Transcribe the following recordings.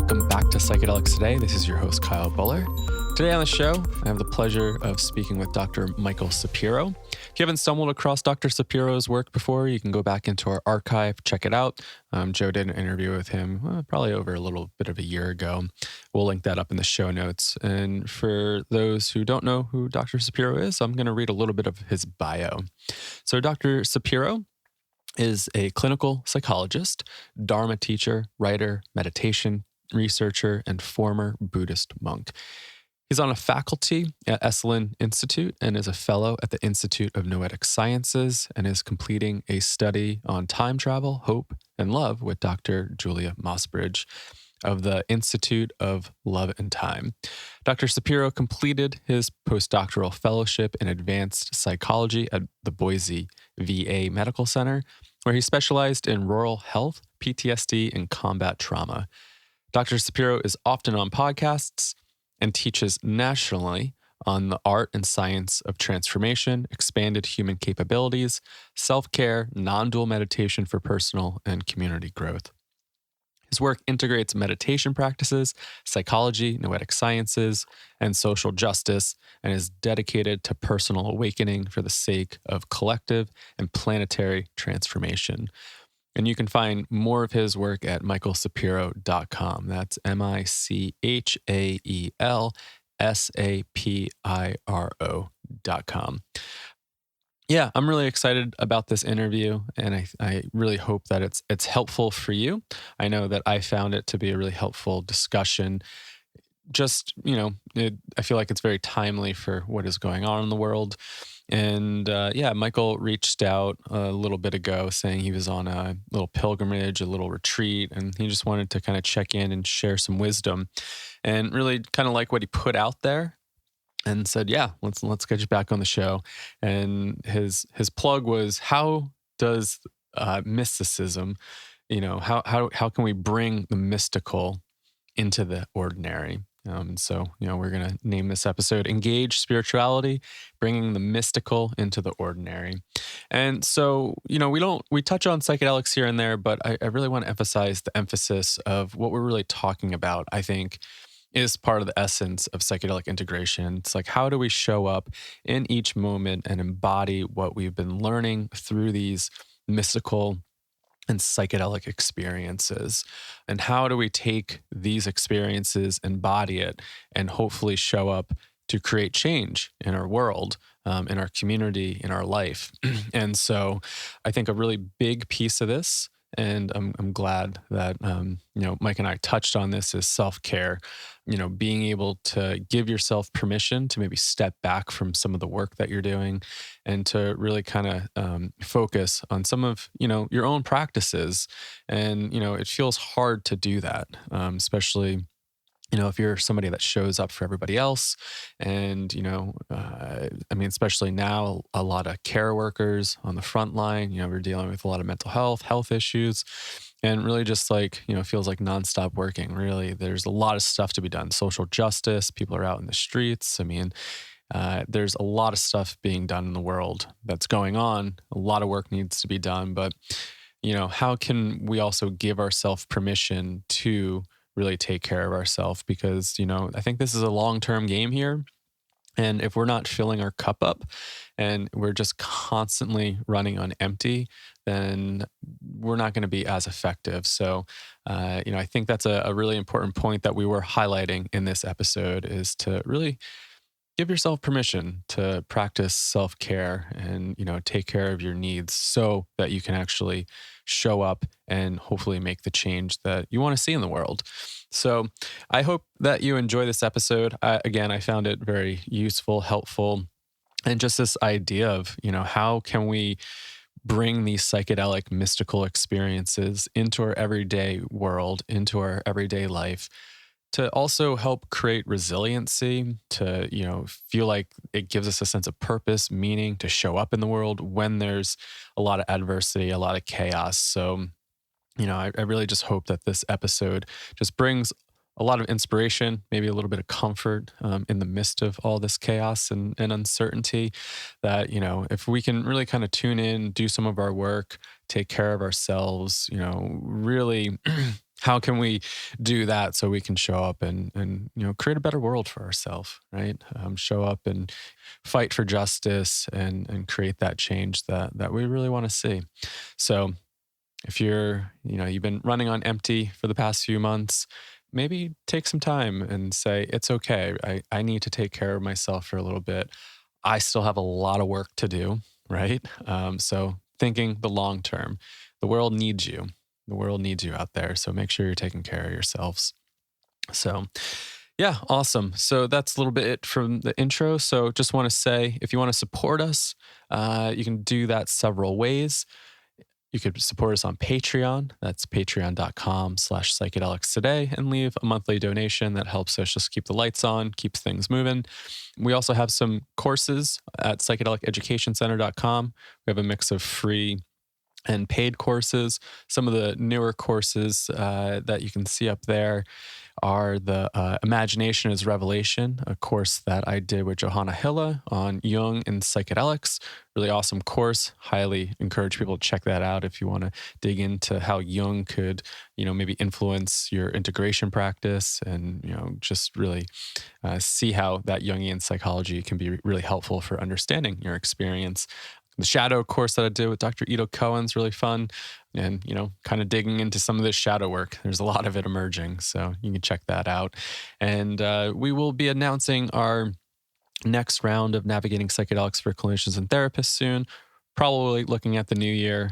Welcome back to Psychedelics Today. This is your host, Kyle Buller. Today on the show, I have the pleasure of speaking with Dr. Michael Sapiro. If you haven't stumbled across Dr. Sapiro's work before, you can go back into our archive, check it out. Joe did an interview with him probably over a little bit of a year ago. We'll link that up in the show notes. And for those who don't know who Dr. Sapiro is, I'm going to read a little bit of his bio. So Dr. Sapiro is a clinical psychologist, Dharma teacher, writer, meditation researcher, and former Buddhist monk. He's on a faculty at Esalen Institute and is a fellow at the Institute of Noetic Sciences and is completing a study on time travel, hope, and love with Dr. Julia Mossbridge of the Institute of Love and Time. Dr. Sapiro completed his postdoctoral fellowship in advanced psychology at the Boise VA Medical Center, where he specialized in rural health, PTSD, and combat trauma. Dr. Sapiro is often on podcasts and teaches nationally on the art and science of transformation, expanded human capabilities, self-care, non-dual meditation for personal and community growth. His work integrates meditation practices, psychology, noetic sciences, and social justice, and is dedicated to personal awakening for the sake of collective and planetary transformation. And you can find more of his work at michaelsapiro.com. That's MichaelSapiro.com. Yeah, I'm really excited about this interview, and I really hope that it's helpful for you. I know that I found it to be a really helpful discussion. Just, I feel like it's very timely for what is going on in the world. And Michael reached out a little bit ago saying he was on a little pilgrimage, a little retreat, and he just wanted to kind of check in and share some wisdom and really kind of like what he put out there and said, yeah, let's get you back on the show. And his plug was, how does mysticism, how can we bring the mystical into the ordinary? So we're going to name this episode Engage Spirituality, Bringing the Mystical into the Ordinary. And so, we touch on psychedelics here and there, but I really want to emphasize the emphasis of what we're really talking about, I think, is part of the essence of psychedelic integration. It's like, how do we show up in each moment and embody what we've been learning through these mystical and psychedelic experiences? And how do we take these experiences, embody it, and hopefully show up to create change in our world, in our community, in our life? And so I think a really big piece of this, and I'm glad that Mike and I touched on this, is self-care. Being able to give yourself permission to maybe step back from some of the work that you're doing and to really kind of focus on some of your own practices. And it feels hard to do that, especially if you're somebody that shows up for everybody else. And, especially now, a lot of care workers on the front line, we're dealing with a lot of mental health issues, and really just feels like nonstop working. Really, there's a lot of stuff to be done. Social justice, people are out in the streets. There's a lot of stuff being done in the world that's going on. A lot of work needs to be done, but, how can we also give ourselves permission to really take care of ourselves? Because, I think this is a long-term game here. And if we're not filling our cup up and we're just constantly running on empty, then we're not going to be as effective. So, I think that's a really important point that we were highlighting in this episode, is to really give yourself permission to practice self-care and, take care of your needs so that you can actually show up and hopefully make the change that you want to see in the world. So I hope that you enjoy this episode. I found it very useful, helpful, and just this idea of, how can we bring these psychedelic mystical experiences into our everyday world, into our everyday life, to also help create resiliency, to, feel like it gives us a sense of purpose, meaning, to show up in the world when there's a lot of adversity, a lot of chaos. So, I really just hope that this episode just brings a lot of inspiration, maybe a little bit of comfort in the midst of all this chaos and uncertainty, that, if we can really kind of tune in, do some of our work, take care of ourselves, really how can we do that so we can show up and create a better world for ourselves, right? Show up and fight for justice and create that change that we really want to see. So if you've been running on empty for the past few months, maybe take some time and say, it's okay. I need to take care of myself for a little bit. I still have a lot of work to do, right? So thinking the long term, the world needs you. The world needs you out there. So make sure you're taking care of yourselves. So yeah, awesome. So that's a little bit it from the intro. So just want to say, if you want to support us, you can do that several ways. You could support us on Patreon. That's patreon.com/psychedelics today, and leave a monthly donation that helps us just keep the lights on, keeps things moving. We also have some courses at psychedeliceducationcenter.com. We have a mix of free and paid courses. Some of the newer courses that you can see up there are the Imagination is Revelation, a course that I did with Johanna Hilla on Jung and psychedelics. Really awesome course. Highly encourage people to check that out if you want to dig into how Jung could, maybe influence your integration practice and, just really see how that Jungian psychology can be really helpful for understanding your experience. The shadow course that I did with Dr. Ito Cohen's really fun. And, kind of digging into some of this shadow work. There's a lot of it emerging. So you can check that out. And we will be announcing our next round of Navigating Psychedelics for Clinicians and Therapists soon. Probably looking at the new year,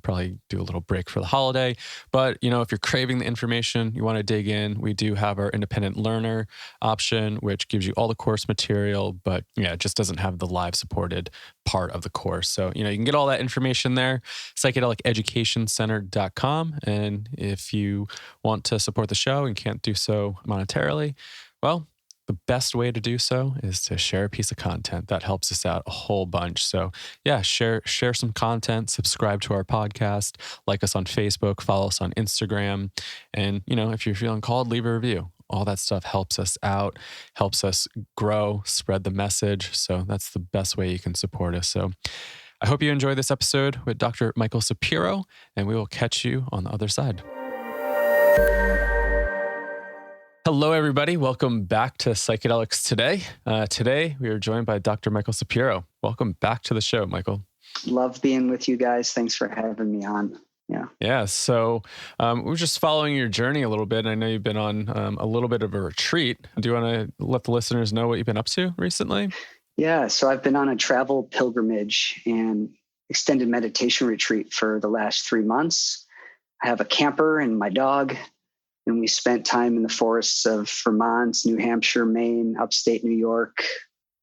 probably do a little break for the holiday. But, if you're craving the information, you want to dig in, we do have our independent learner option, which gives you all the course material, but it just doesn't have the live supported part of the course. So, you can get all that information there, psychedeliceducationcenter.com. And if you want to support the show and can't do so monetarily, well, the best way to do so is to share a piece of content that helps us out a whole bunch. So yeah, share some content, subscribe to our podcast, like us on Facebook, follow us on Instagram. And, if you're feeling called, leave a review. All that stuff helps us out, helps us grow, spread the message. So that's the best way you can support us. So I hope you enjoy this episode with Dr. Michael Sapiro, and we will catch you on the other side. Hello, everybody. Welcome back to Psychedelics Today. Today, we are joined by Dr. Michael Sapiro. Welcome back to the show, Michael. Love being with you guys. Thanks for having me on. Yeah. So we're just following your journey a little bit. I know you've been on a little bit of a retreat. Do you want to let the listeners know what you've been up to recently? Yeah. So I've been on a travel pilgrimage and extended meditation retreat for the last 3 months. I have a camper and my dog. And we spent time in the forests of Vermont, New Hampshire, Maine, upstate New York,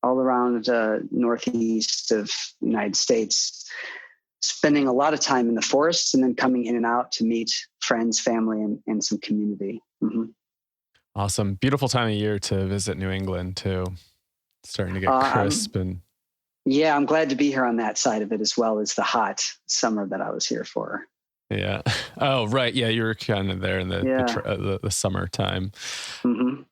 all around northeast of the United States, spending a lot of time in the forests and then coming in and out to meet friends, family, and some community. Mm-hmm. Awesome. Beautiful time of year to visit New England too. Starting to get crisp. Yeah, I'm glad to be here on that side of it as well as the hot summer that I was here for. Yeah. Oh, right. Yeah, you were kind of there in the summertime. Mm-hmm.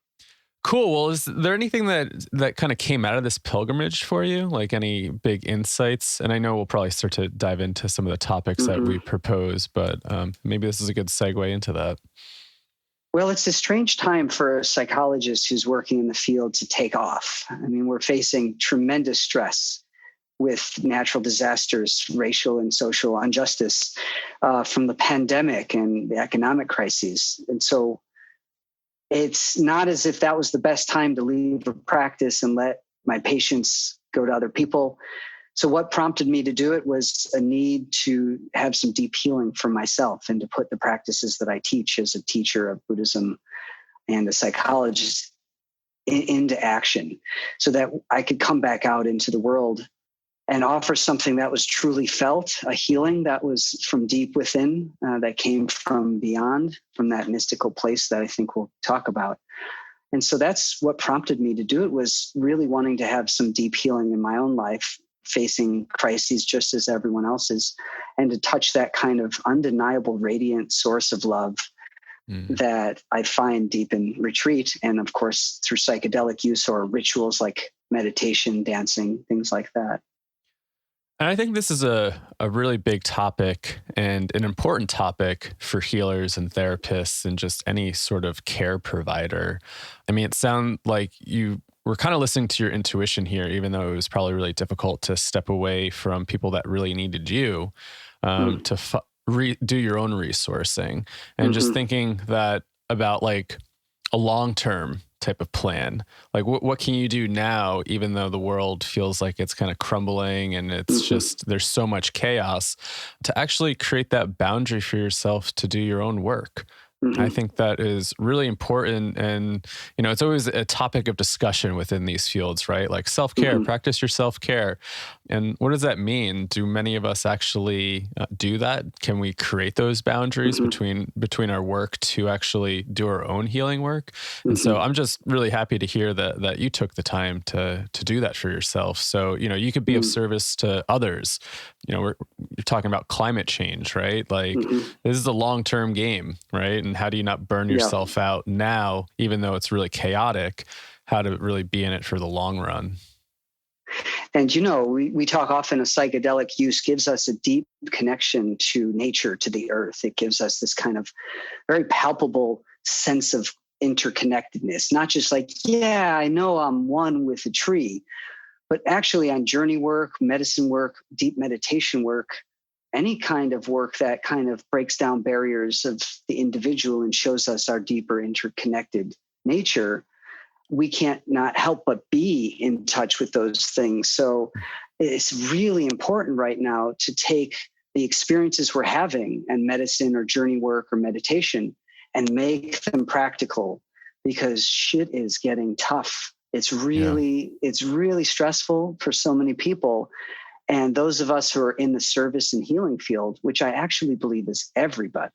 Cool. Well, is there anything that kind of came out of this pilgrimage for you? Like any big insights? And I know we'll probably start to dive into some of the topics that we propose, but maybe this is a good segue into that. Well, it's a strange time for a psychologist who's working in the field to take off. I mean, we're facing tremendous stress with natural disasters, racial and social injustice from the pandemic and the economic crises. And so it's not as if that was the best time to leave a practice and let my patients go to other people. So what prompted me to do it was a need to have some deep healing for myself and to put the practices that I teach as a teacher of Buddhism and a psychologist into action so that I could come back out into the world and offer something that was truly felt, a healing that was from deep within, that came from beyond, from that mystical place that I think we'll talk about. And so that's what prompted me to do it, was really wanting to have some deep healing in my own life, facing crises just as everyone else is, and to touch that kind of undeniable, radiant source of love that I find deep in retreat. And of course, through psychedelic use or rituals like meditation, dancing, things like that. And I think this is a really big topic and an important topic for healers and therapists and just any sort of care provider. I mean, it sounds like you were kind of listening to your intuition here, even though it was probably really difficult to step away from people that really needed you Mm. to do your own resourcing and just Hmm. thinking that about like a long-term type of plan. Like what can you do now, even though the world feels like it's kind of crumbling and it's Hmm. just, there's so much chaos, to actually create that boundary for yourself to do your own work. I Hmm. think that is really important. And, it's always a topic of discussion within these fields, right? Like self care, Hmm. practice your self care. And what does that mean? Do many of us actually do that? Can we create those boundaries Hmm. between our work to actually do our own healing work? And so Hmm. I'm just really happy to hear that you took the time to do that for yourself. So, you could be of service to others. You're talking about climate change, right? Like Hmm. this is a long-term game, right? And how do you not burn Yeah. yourself out now, even though it's really chaotic, how to really be in it for the long run? And we talk often a psychedelic use gives us a deep connection to nature, to the earth. It gives us this kind of very palpable sense of interconnectedness, not just like, yeah, I know I'm one with the tree, but actually on journey work, medicine work, deep meditation work, any kind of work that kind of breaks down barriers of the individual and shows us our deeper interconnected nature, we can't not help but be in touch with those things. So it's really important right now to take the experiences we're having in medicine or journey work or meditation and make them practical, because shit is getting tough. Yeah. It's really stressful for so many people. And those of us who are in the service and healing field, which I actually believe is everybody,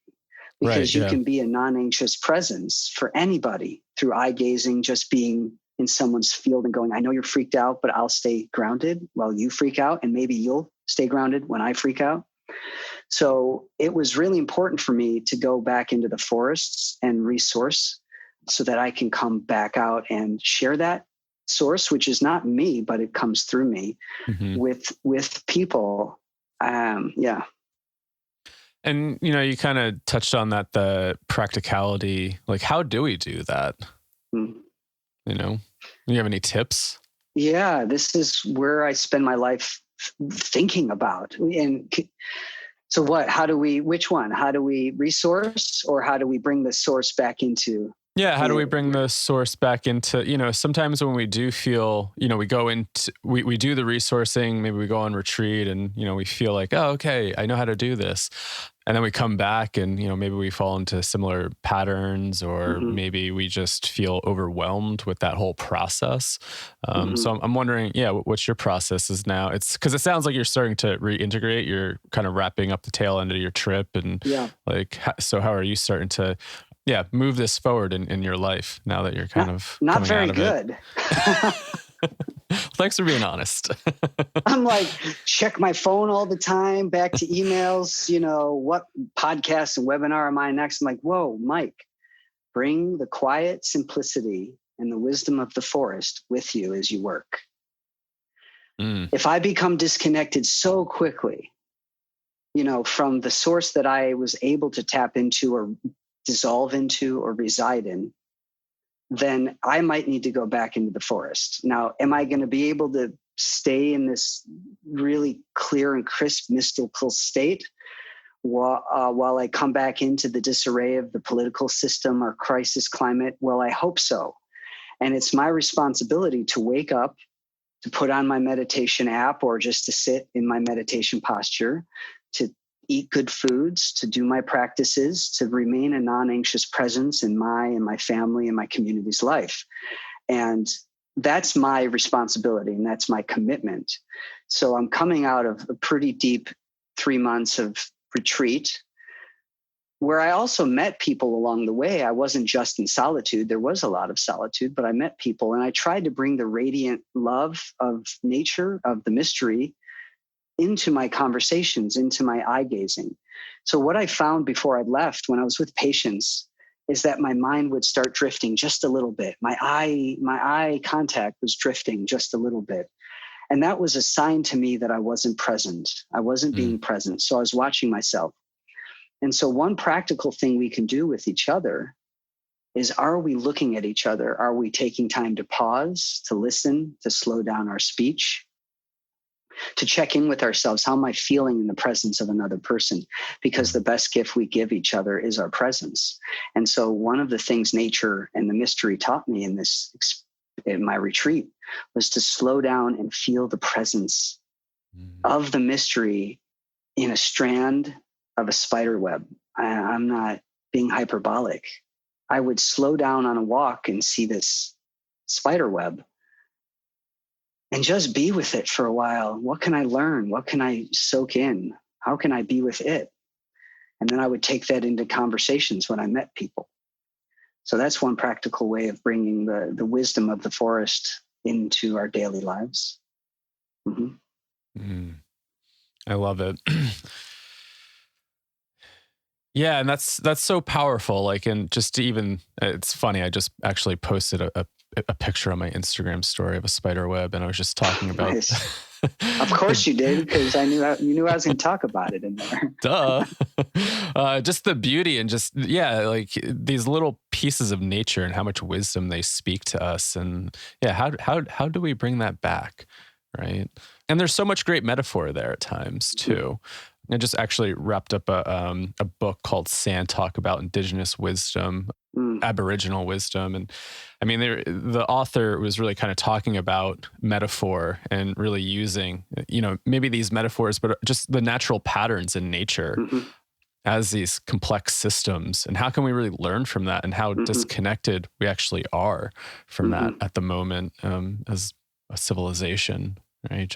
Right. because you Yeah. can be a non-anxious presence for anybody through eye gazing, just being in someone's field and going, I know you're freaked out, but I'll stay grounded while you freak out. And maybe you'll stay grounded when I freak out. So it was really important for me to go back into the forests and resource so that I can come back out and share that source, which is not me, but it comes through me Hmm. with people. Yeah. And, you kind of touched on that, the practicality, like how do we do that? Mm. You know, do you have any tips? Yeah, this is where I spend my life thinking about. And so what, which one? How do we resource, or how do we bring the source back into Yeah, how do we it? bring the source back into, sometimes when we do feel, we go into, we do the resourcing, maybe we go on retreat and, we feel like, oh, okay, I know how to do this. And then we come back and, maybe we fall into similar patterns, or Hmm. maybe we just feel overwhelmed with that whole process. Hmm. So I'm wondering, yeah, what's your process is now? It's because it sounds like you're starting to reintegrate. You're kind of wrapping up the tail end of your trip. And Yeah, like, so how are you starting to, yeah, move this forward in your life now that you're kind not of not coming out very of it? good. Thanks for being honest. I'm like, check my phone all the time, back to emails, what podcast and webinar am I next? I'm like, whoa, Mike, bring the quiet simplicity and the wisdom of the forest with you as you work. Mm, If I become disconnected so quickly, from the source that I was able to tap into or dissolve into or reside in, then I might need to go back into the forest. Now, am I going to be able to stay in this really clear and crisp mystical state while I come back into the disarray of the political system or crisis climate? Well, I hope so. And it's my responsibility to wake up, to put on my meditation app, or just to sit in my meditation posture, to eat good foods, to do my practices, to remain a non-anxious presence in my family and my community's life. And that's my responsibility and that's my commitment. So I'm coming out of a pretty deep 3 months of retreat, where I also met people along the way. I wasn't just in solitude. There was a lot of solitude, but I met people, and I tried to bring the radiant love of nature, of the mystery, into my conversations, into my eye gazing. So what I found before I left, when I was with patients, is that my mind would start drifting just a little bit. My eye contact was drifting just a little bit. And that was a sign to me that I wasn't present. I wasn't being present. So I was watching myself. And so one practical thing we can do with each other is, are we looking at each other? Are we taking time to pause, to listen, to slow down our speech, to check in with ourselves? How am I feeling in the presence of another person? Because the best gift we give each other is our presence. And so one of the things nature and the mystery taught me in my retreat was to slow down and feel the presence of the mystery in a strand of a spider web. I'm not being hyperbolic. I would slow down on a walk and see this spider web and just be with it for a while. What can I learn? What can I soak in? How can I be with it? And then I would take that into conversations when I met people. So that's one practical way of bringing the wisdom of the forest into our daily lives. I love it. Yeah, and that's so powerful. Like, and just to even, it's funny, I just actually posted a picture on my Instagram story of a spider web, and I was just talking about. Nice. Of course you did, because you knew I was going to talk about it in there. Duh. Just the beauty and just, like these little pieces of nature and how much wisdom they speak to us. And how do we bring that back? Right. And there's so much great metaphor there at times too. I just actually wrapped up a book called Sand Talk about indigenous wisdom, Aboriginal wisdom. And I mean, the author was really kind of talking about metaphor and really using, maybe these metaphors, but just the natural patterns in nature as these complex systems. And how can we really learn from that, and how disconnected we actually are from that at the moment as a civilization, right?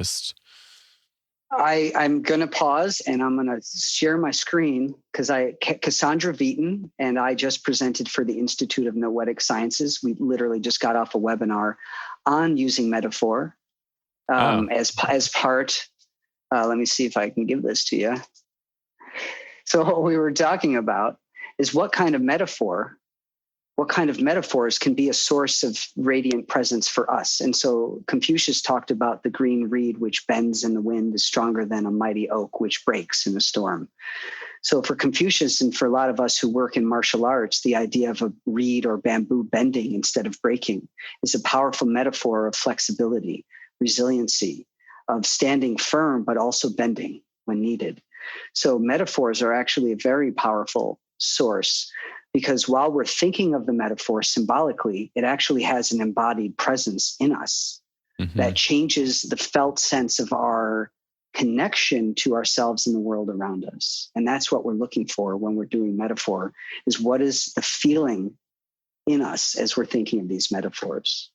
I'm going to pause and I'm going to share my screen because Cassandra Veaton and I just presented for the Institute of Noetic Sciences. We literally just got off a webinar on using metaphor as part. Let me see if I can give this to you. So what we were talking about is what kind of metaphors can be a source of radiant presence for us. And so Confucius talked about the green reed, which bends in the wind, is stronger than a mighty oak, which breaks in a storm. So for Confucius, and for a lot of us who work in martial arts, the idea of a reed or bamboo bending instead of breaking is a powerful metaphor of flexibility, resiliency, of standing firm, but also bending when needed. So metaphors are actually a very powerful source, because while we're thinking of the metaphor symbolically, it actually has an embodied presence in us that changes the felt sense of our connection to ourselves and the world around us. And that's what we're looking for when we're doing metaphor, is what is the feeling in us as we're thinking of these metaphors.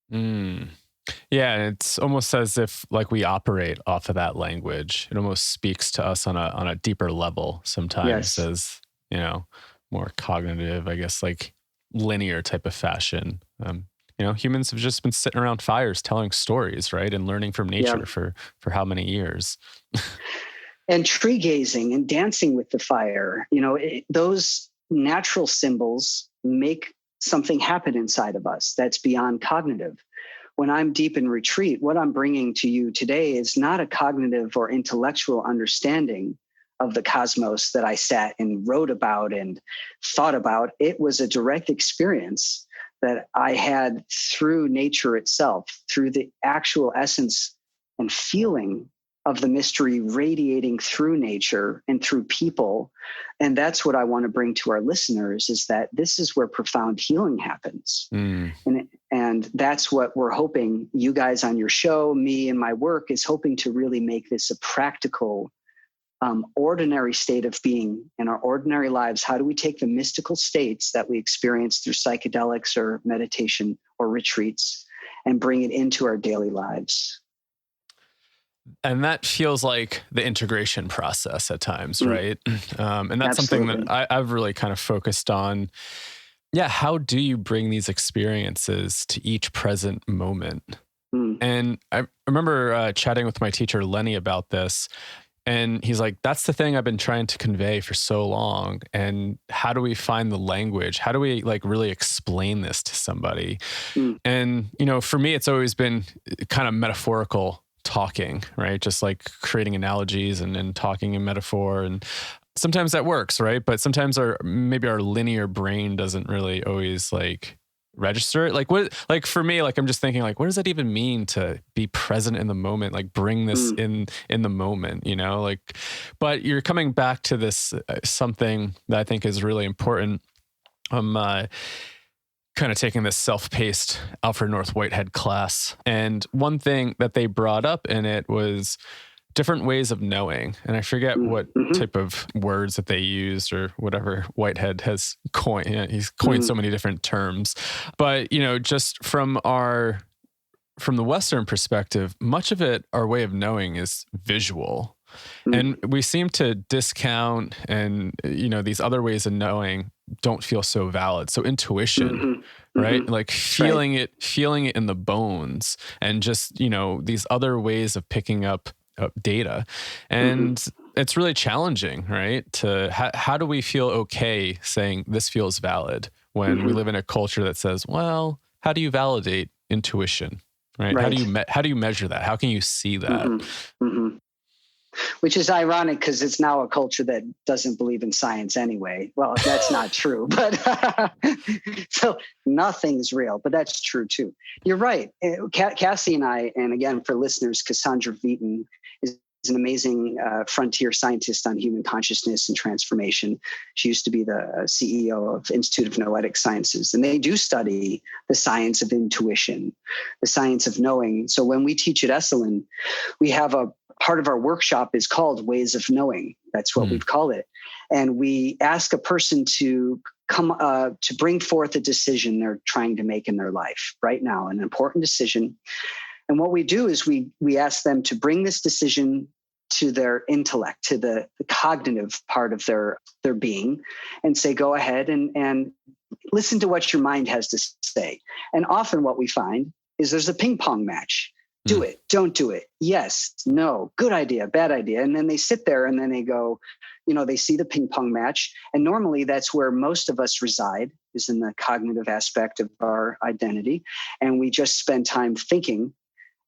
Yeah, it's almost as if like we operate off of that language. It almost speaks to us on a deeper level sometimes, as, more cognitive, I guess, like linear type of fashion. Humans have just been sitting around fires telling stories, right? And learning from nature for how many years? And tree gazing and dancing with the fire, those natural symbols make something happen inside of us that's beyond cognitive. When I'm deep in retreat, what I'm bringing to you today is not a cognitive or intellectual understanding of the cosmos that I sat and wrote about and thought about. It was a direct experience that I had through nature itself, through the actual essence and feeling of the mystery radiating through nature and through people. And that's what I want to bring to our listeners, is that this is where profound healing happens. And that's what we're hoping you guys on your show, me and my work, is hoping to really make this a practical, ordinary state of being in our ordinary lives. How do we take the mystical states that we experience through psychedelics or meditation or retreats and bring it into our daily lives? And that feels like the integration process at times, right? And that's something that I've really kind of focused on. Yeah, how do you bring these experiences to each present moment? And I remember chatting with my teacher, Lenny, about this. And he's like, that's the thing I've been trying to convey for so long. And how do we find the language? How do we like really explain this to somebody? Mm. And, for me, it's always been kind of metaphorical talking, right? Just like creating analogies and talking in metaphor. And sometimes that works, right? But sometimes maybe our linear brain doesn't really always like register it. Like for me, like I'm just thinking like, what does that even mean to be present in the moment? Like bring this in the moment, like, but you're coming back to this something that I think is really important. I'm kind of taking this self-paced Alfred North Whitehead class. And one thing that they brought up in it was different ways of knowing. And I forget what type of words that they used or whatever Whitehead has coined. He's coined so many different terms. But, just from the Western perspective, much of it, our way of knowing is visual. And we seem to discount and, these other ways of knowing don't feel so valid. So intuition, right? Like feeling it in the bones and just, these other ways of picking up data. And it's really challenging, right? How do we feel okay saying this feels valid when we live in a culture that says, well, how do you validate intuition, right? How do you measure that? How can you see that? Which is ironic because it's now a culture that doesn't believe in science anyway. Well, that's not true, but so nothing's real, but that's true too. You're right. Cassie and I, and again, for listeners, Cassandra Veaton is an amazing frontier scientist on human consciousness and transformation. She used to be the CEO of Institute of Noetic Sciences, and they do study the science of intuition, the science of knowing. So when we teach at Esalen, we have a part of our workshop is called Ways of Knowing. That's what we've called it. And we ask a person to come to bring forth a decision they're trying to make in their life right now, an important decision. And what we do is we ask them to bring this decision to their intellect, to the cognitive part of their being, and say, go ahead and listen to what your mind has to say. And often what we find is there's a ping pong match. Do it, don't do it. Yes, no, good idea, bad idea. And then they sit there and then they go, they see the ping pong match. And normally that's where most of us reside, is in the cognitive aspect of our identity. And we just spend time thinking.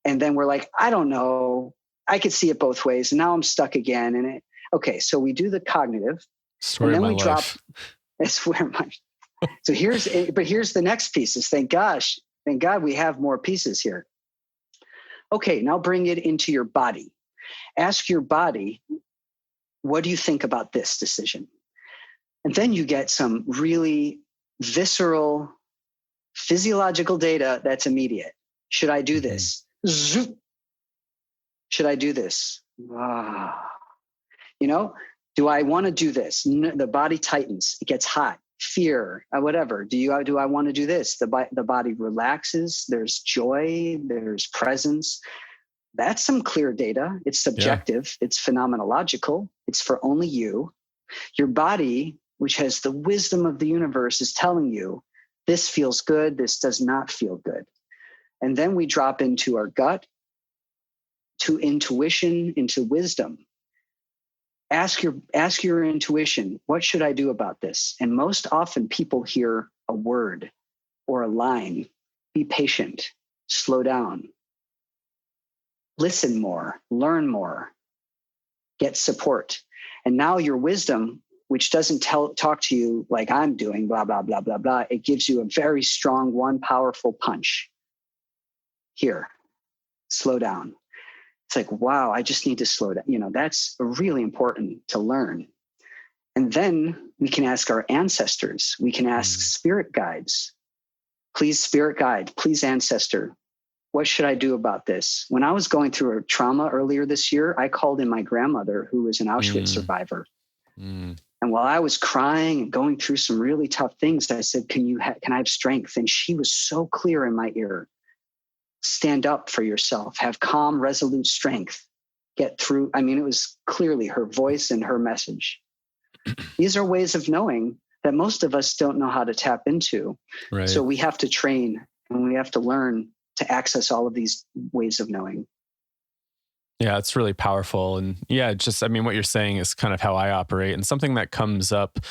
And then we're like, I don't know. I could see it both ways. And now I'm stuck again. And okay, so we do the cognitive. Story and then of my we life. drop. That's where so here's the next piece is thank God we have more pieces here. Okay, now bring it into your body. Ask your body, what do you think about this decision? And then you get some really visceral physiological data that's immediate. Should I do this? Zoop. Should I do this? Do I want to do this? The body tightens. It gets hot. Fear, whatever. Do I want to do this? The body relaxes. There's joy. There's presence. That's some clear data. It's subjective. It's phenomenological. It's for only you. Your body, which has the wisdom of the universe, is telling you this feels good. This does not feel good. And then we drop into our gut, to intuition, into wisdom. Ask your intuition, what should I do about this? And most often people hear a word or a line. Be patient, slow down, listen more, learn more, get support. And now your wisdom, which doesn't talk to you like I'm doing, blah, blah, blah, blah, blah. It gives you a very strong, one powerful punch. Here, slow down. It's like, wow, I just need to slow down. That's really important to learn. And then we can ask our ancestors. We can ask spirit guides. Please, spirit guide, please, ancestor, what should I do about this? When I was going through a trauma earlier this year, I called in my grandmother, who was an Auschwitz survivor. And while I was crying and going through some really tough things, I said, can I have strength? And she was so clear in my ear. Stand up for yourself, have calm, resolute strength, get through. I mean, it was clearly her voice and her message. These are ways of knowing that most of us don't know how to tap into. Right. So we have to train and we have to learn to access all of these ways of knowing. Yeah, it's really powerful. And yeah, just, I mean, what you're saying is kind of how I operate. And something that comes up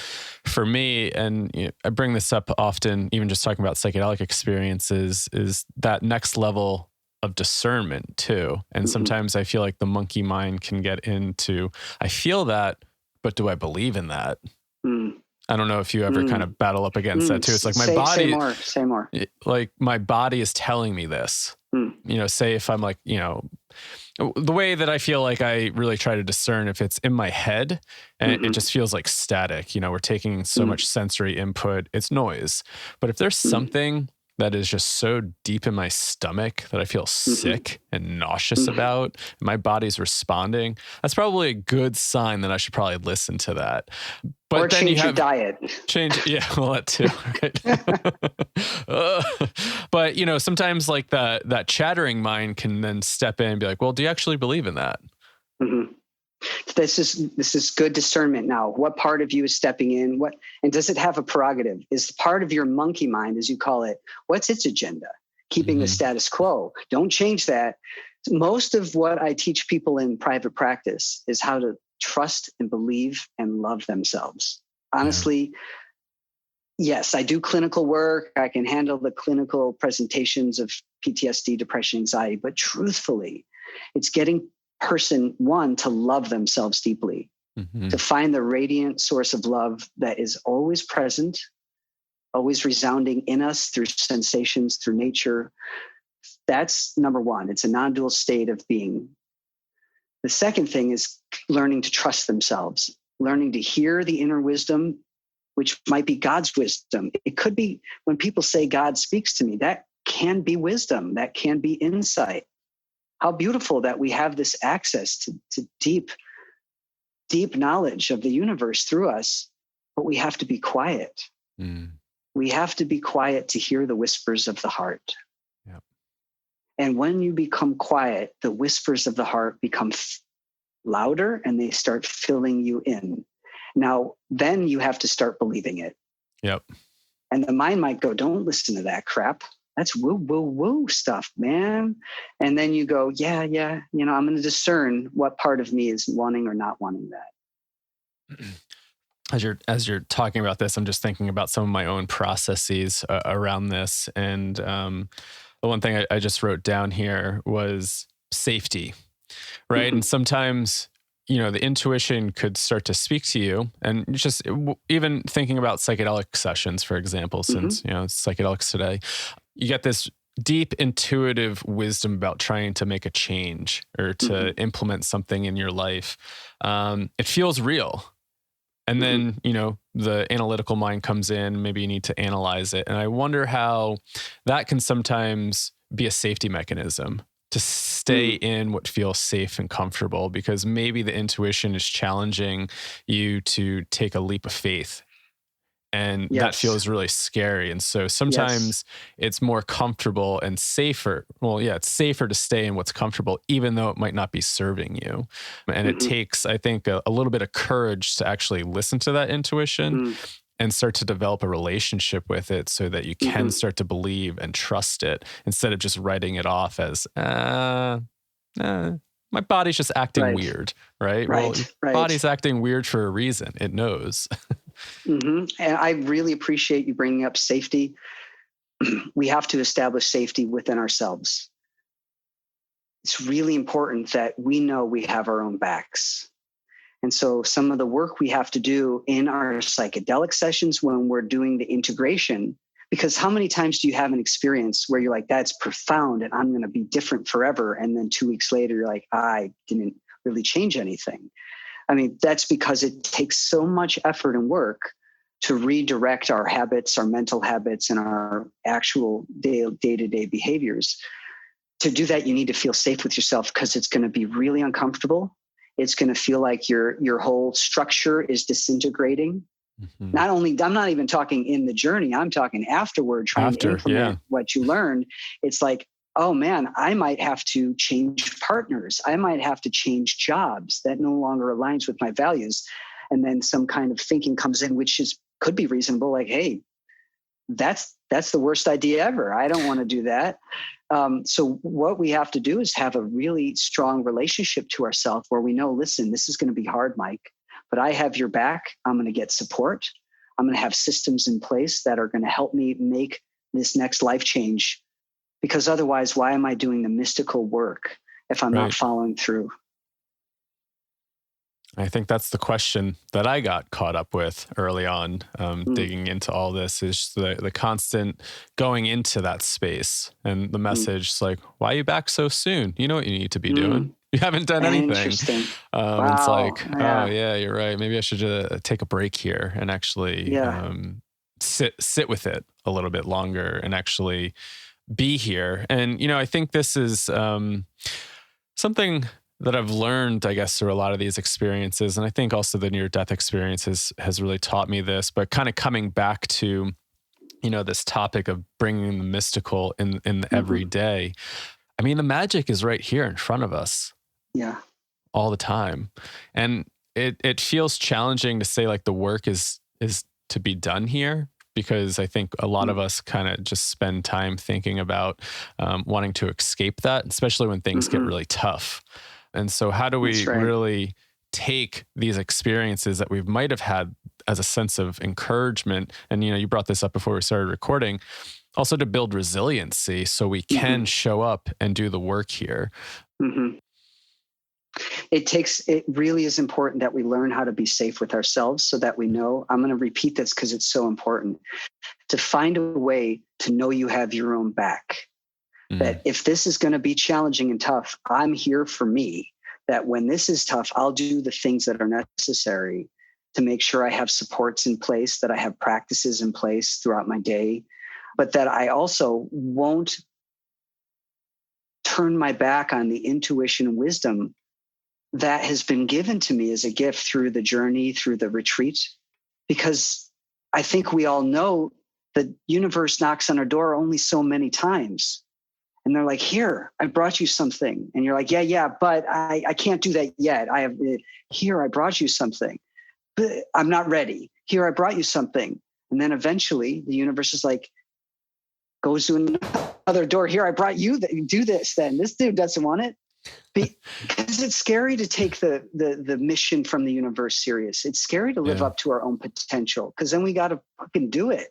for me, and I bring this up often, even just talking about psychedelic experiences, is that next level of discernment too. And Mm-hmm. sometimes I feel like the monkey mind can get into, I feel that, but do I believe in that? Mm. I don't know if you ever kind Mm. of battle up against that too. It's like my Say body, more. Say more. like my body is telling me this. Mm. Say if I'm like, the way that I feel like I really try to discern if it's in my head and it Mm-hmm. just feels like static, we're taking so Mm. much sensory input, it's noise. But if there's Mm. something that is just so deep in my stomach that I feel Mm-hmm. sick and nauseous Mm-hmm. about, my body's responding, that's probably a good sign that I should probably listen to that. But Or then change you your have diet. yeah, well, that too. Right? But sometimes like that chattering mind can then step in and be like, well, do you actually believe in that? Mm-hmm. This is good discernment. Now, what part of you is stepping in? And does it have a prerogative? Is part of your monkey mind, as you call it, what's its agenda? Keeping the status quo. Don't change that. Most of what I teach people in private practice is how to trust and believe and love themselves. Honestly, yes, I do clinical work. I can handle the clinical presentations of PTSD, depression, anxiety, but truthfully, it's getting person one to love themselves deeply, to find the radiant source of love that is always present, always resounding in us through sensations, through nature. That's number one. It's a non-dual state of being. The second thing is learning to trust themselves, learning to hear the inner wisdom, which might be God's wisdom. It could be when people say God speaks to me, that can be wisdom, that can be insight. How beautiful that we have this access to deep knowledge of the universe through us, but we have to be quiet. We have to be quiet to hear the whispers of the heart. Yep. And when you become quiet, the whispers of the heart become louder and they start filling you in. Now, then you have to start believing it. Yep. And the mind might go, don't listen to that crap. That's woo, woo, woo stuff, man. And then you go, yeah, I'm going to discern what part of me is wanting or not wanting that. As you're talking about this, I'm just thinking about some of my own processes around this. And the one thing I just wrote down here was safety, right? And sometimes, the intuition could start to speak to you, and just even thinking about psychedelic sessions, for example, since, it's psychedelics today, you get this deep intuitive wisdom about trying to make a change or to implement something in your life. It feels real. And then, the analytical mind comes in, maybe you need to analyze it. And I wonder how that can sometimes be a safety mechanism to stay in what feels safe and comfortable, because maybe the intuition is challenging you to take a leap of faith. And that feels really scary. And so sometimes it's more comfortable and safer. Well, yeah, it's safer to stay in what's comfortable, even though it might not be serving you. And it takes, I think, a little bit of courage to actually listen to that intuition and start to develop a relationship with it so that you can start to believe and trust it instead of just writing it off as, my body's just acting weird, right? Well, body's acting weird for a reason. It knows. And I really appreciate you bringing up safety. We have to establish safety within ourselves. It's really important that we know we have our own backs. And so some of the work we have to do in our psychedelic sessions when we're doing the integration, because how many times do you have an experience where you're like, that's profound and I'm going to be different forever. And then 2 weeks later, you're like, I didn't really change anything. I mean, that's because it takes so much effort and work to redirect our habits, our mental habits, and our actual day-to-day behaviors. To do that, you need to feel safe with yourself because it's going to be really uncomfortable. It's going to feel like your whole structure is disintegrating. Not only, I'm not even talking in the journey, I'm talking afterward, trying to implement what you learned. It's like, oh man, I might have to change partners. I might have to change jobs that no longer aligns with my values. And then some kind of thinking comes in, which could be reasonable. Like, hey, that's the worst idea ever. I don't want to do that. So what we have to do is have a really strong relationship to ourselves where we know, listen, this is going to be hard, Mike, but I have your back. I'm going to get support. I'm going to have systems in place that are going to help me make this next life change. Because otherwise, why am I doing the mystical work if I'm not Right. following through? I think that's the question that I got caught up with early on, digging into all this, is the constant going into that space and the message is like, why are you back so soon? You know what you need to be doing. You haven't done anything. Interesting. It's Wow. like, oh Yeah. yeah, you're right. Maybe I should take a break here and actually Yeah. sit with it a little bit longer and actually be here. And, I think this is something that I've learned, I guess, through a lot of these experiences. And I think also the near-death experience has really taught me this, but kind of coming back to, this topic of bringing the mystical in the everyday. I mean, the magic is right here in front of us. Yeah. All the time. And it feels challenging to say like the work is to be done here, because I think a lot of us kind of just spend time thinking about wanting to escape that, especially when things get really tough. And so how do we really take these experiences that we might have had as a sense of encouragement? And, you brought this up before we started recording, also to build resiliency so we can show up and do the work here. It really is important that we learn how to be safe with ourselves so that we know, I'm going to repeat this because it's so important, to find a way to know you have your own back. That if this is going to be challenging and tough, I'm here for me. That when this is tough, I'll do the things that are necessary to make sure I have supports in place, that I have practices in place throughout my day, but that I also won't turn my back on the intuition and wisdom that has been given to me as a gift through the journey, through the retreat. Because I think we all know the universe knocks on our door only so many times. And they're like, here, I brought you something. And you're like, yeah, but I can't do that yet. Here, I brought you something, but I'm not ready. Here, I brought you something. And then eventually the universe is like, goes to another door. Here, I brought you do this then. This dude doesn't want it. Because it's scary to take the mission from the universe serious. It's scary to live up to our own potential, because then we got to fucking do it.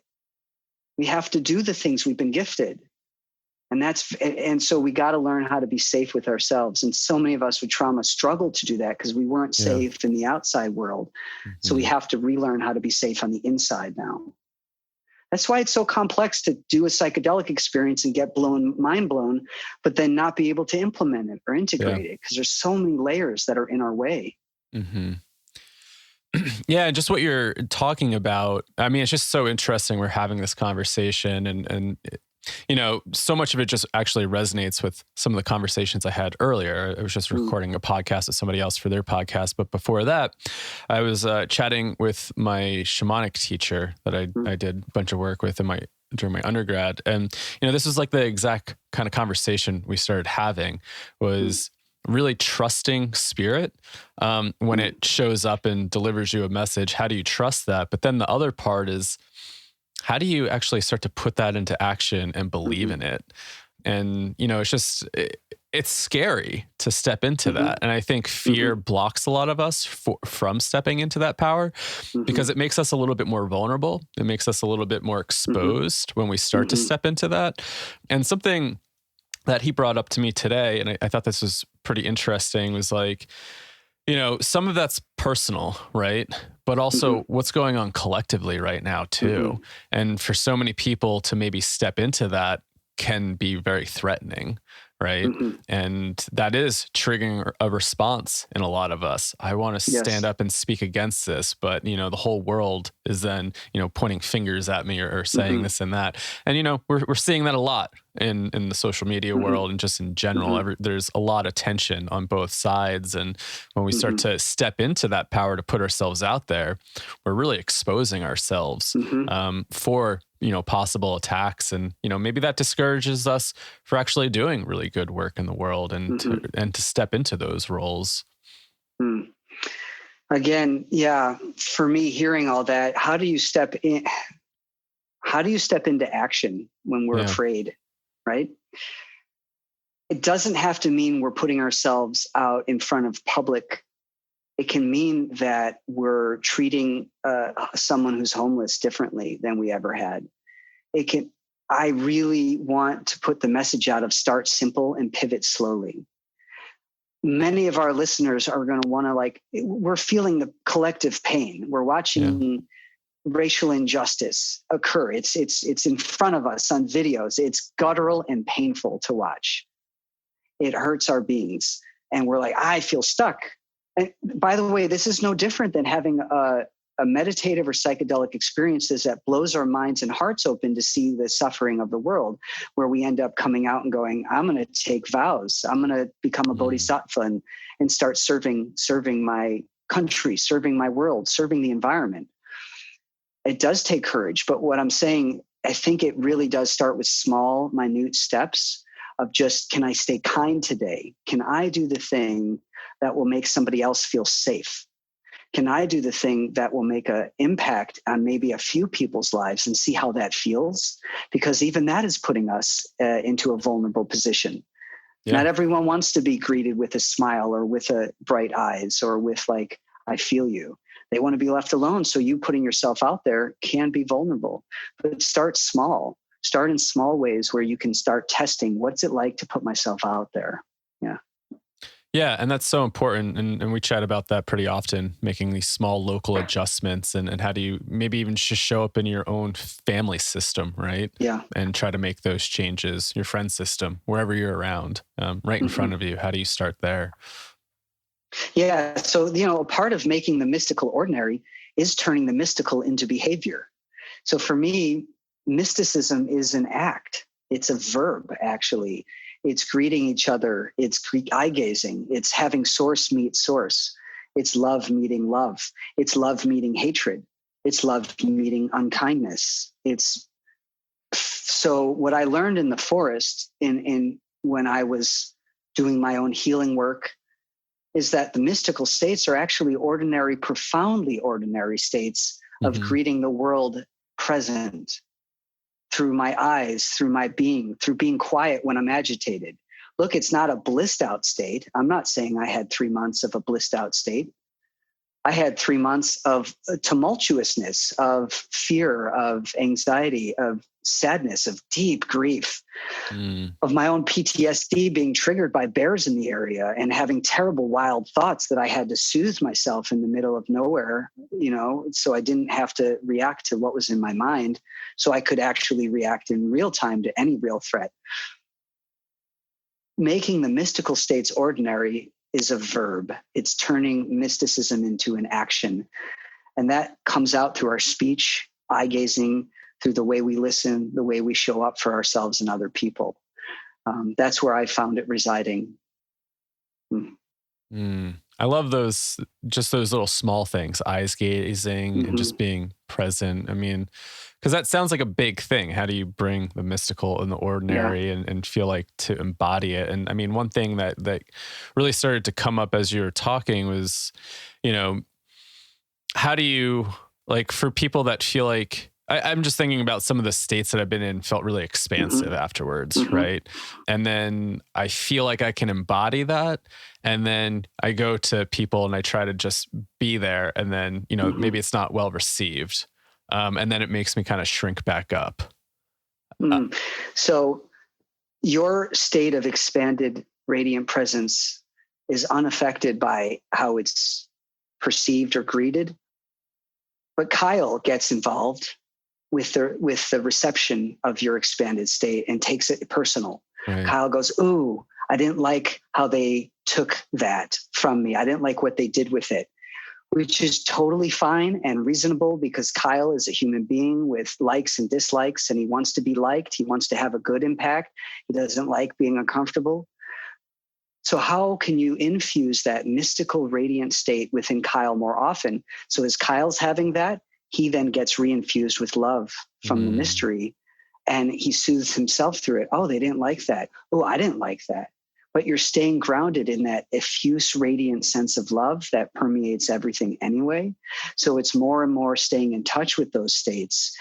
We have to do the things we've been gifted. And so we got to learn how to be safe with ourselves. And so many of us with trauma struggle to do that because we weren't safe in the outside world. So we have to relearn how to be safe on the inside now. That's why it's so complex to do a psychedelic experience and get mind blown, but then not be able to implement it or integrate it, because there's so many layers that are in our way. Yeah, and just what you're talking about, I mean, it's just so interesting we're having this conversation, and so much of it just actually resonates with some of the conversations I had earlier. I was just recording a podcast with somebody else for their podcast. But before that, I was chatting with my shamanic teacher that I did a bunch of work with during my undergrad. And, this is like the exact kind of conversation we started having, was really trusting spirit. When it shows up and delivers you a message, how do you trust that? But then the other part is, how do you actually start to put that into action and believe in it? And, it's scary to step into that. And I think fear blocks a lot of us from stepping into that power, because it makes us a little bit more vulnerable. It makes us a little bit more exposed when we start to step into that. And something that he brought up to me today, and I thought this was pretty interesting, was like, some of that's personal, right? But also what's going on collectively right now too. And for so many people to maybe step into that can be very threatening, right? And that is triggering a response in a lot of us. I want to stand up and speak against this, but the whole world is then, pointing fingers at me or saying this and that. And, we're seeing that a lot in the social media world, and just in general. There's a lot of tension on both sides. And when we start to step into that power to put ourselves out there, we're really exposing ourselves for possible attacks. And, maybe that discourages us for actually doing really good work in the world, and to step into those roles. Again, for me, hearing all that, how do you step in? How do you step into action when we're afraid, right? It doesn't have to mean we're putting ourselves out in front of public. It can mean that we're treating someone who's homeless differently than we ever had. I really want to put the message out of start simple and pivot slowly. Many of our listeners are going to want to we're feeling the collective pain. We're watching racial injustice occur. It's in front of us on videos. It's guttural and painful to watch. It hurts our beings. And we're like, I feel stuck. And by the way, this is no different than having a meditative or psychedelic experiences that blows our minds and hearts open to see the suffering of the world, where we end up coming out and going, I'm going to take vows. I'm going to become a bodhisattva and start serving my country, serving my world, serving the environment. It does take courage. But what I'm saying, I think it really does start with small, minute steps of just, can I stay kind today? Can I do the thing that will make somebody else feel safe? Can I do the thing that will make an impact on maybe a few people's lives and see how that feels? Because even that is putting us into a vulnerable position. Yeah. Not everyone wants to be greeted with a smile or with a bright eyes or with I feel you. They want to be left alone. So you putting yourself out there can be vulnerable, but start small. Start in small ways where you can start testing, what's it like to put myself out there? Yeah. Yeah, and that's so important. And we chat about that pretty often, making these small local adjustments and how do you maybe even just show up in your own family system, right? Yeah. And try to make those changes, your friend system, wherever you're around, right in front of you. How do you start there? Yeah. So, a part of making the mystical ordinary is turning the mystical into behavior. So for me, mysticism is an act. It's a verb, actually. It's greeting each other. It's eye gazing. It's having source meet source. It's love meeting love. It's love meeting hatred. It's love meeting unkindness. So what I learned in the forest in when I was doing my own healing work is that the mystical states are actually ordinary, profoundly ordinary states of greeting the world present through my eyes, through my being, through being quiet when I'm agitated. Look, it's not a blissed out state. I'm not saying I had 3 months of a blissed out state. I had 3 months of tumultuousness, of fear, of anxiety, of sadness, of deep grief, of my own PTSD being triggered by bears in the area and having terrible wild thoughts that I had to soothe myself in the middle of nowhere, so I didn't have to react to what was in my mind, so I could actually react in real time to any real threat. Making the mystical states ordinary is a verb. It's turning mysticism into an action. And that comes out through our speech, eye gazing, through the way we listen, the way we show up for ourselves and other people. That's where I found it residing. I love those little small things, eyes gazing and just being present. I mean, because that sounds like a big thing. How do you bring the mystical and the ordinary and feel like to embody it? And I mean, one thing that really started to come up as you were talking was, how do you, for people that feel like, I'm just thinking about some of the states that I've been in felt really expansive afterwards, right? And then I feel like I can embody that. And then I go to people and I try to just be there. And then, maybe it's not well received. And then it makes me kind of shrink back up. So your state of expanded radiant presence is unaffected by how it's perceived or greeted. But Kyle gets involved with the reception of your expanded state and takes it personal. Right. Kyle goes, ooh, I didn't like how they took that from me. I didn't like what they did with it, which is totally fine and reasonable because Kyle is a human being with likes and dislikes, and he wants to be liked. He wants to have a good impact. He doesn't like being uncomfortable. So how can you infuse that mystical radiant state within Kyle more often? So as Kyle's having that, he then gets reinfused with love from the mystery, and he soothes himself through it. Oh, they didn't like that. Oh, I didn't like that. But you're staying grounded in that effuse, radiant sense of love that permeates everything anyway. So it's more and more staying in touch with those states.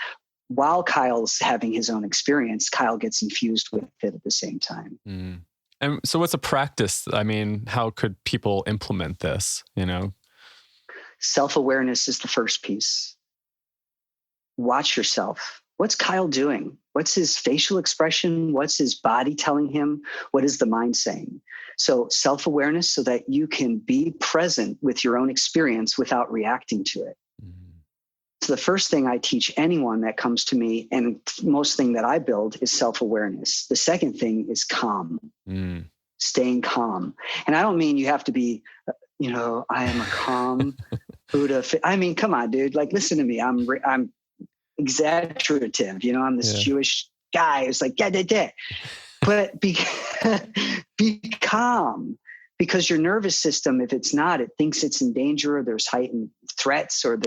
While Kyle's having his own experience, Kyle gets infused with it at the same time. And so what's a practice? I mean, how could people implement this, you know? Self-awareness is the first piece. Watch yourself. What's Kyle doing? What's his facial expression? What's his body telling him? What is the mind saying? So self-awareness so that you can be present with your own experience without reacting to it. Mm. So the first thing I teach anyone that comes to me, and most thing that I build, is self-awareness. The second thing is calm, staying calm. And I don't mean you have to be, I am a calm Buddha. I mean, come on, dude. Like, listen to me. I'm exaggerative. I'm this Jewish guy who's like, yeah. But be calm, because your nervous system, if it's not, it thinks it's in danger, or there's heightened threats, or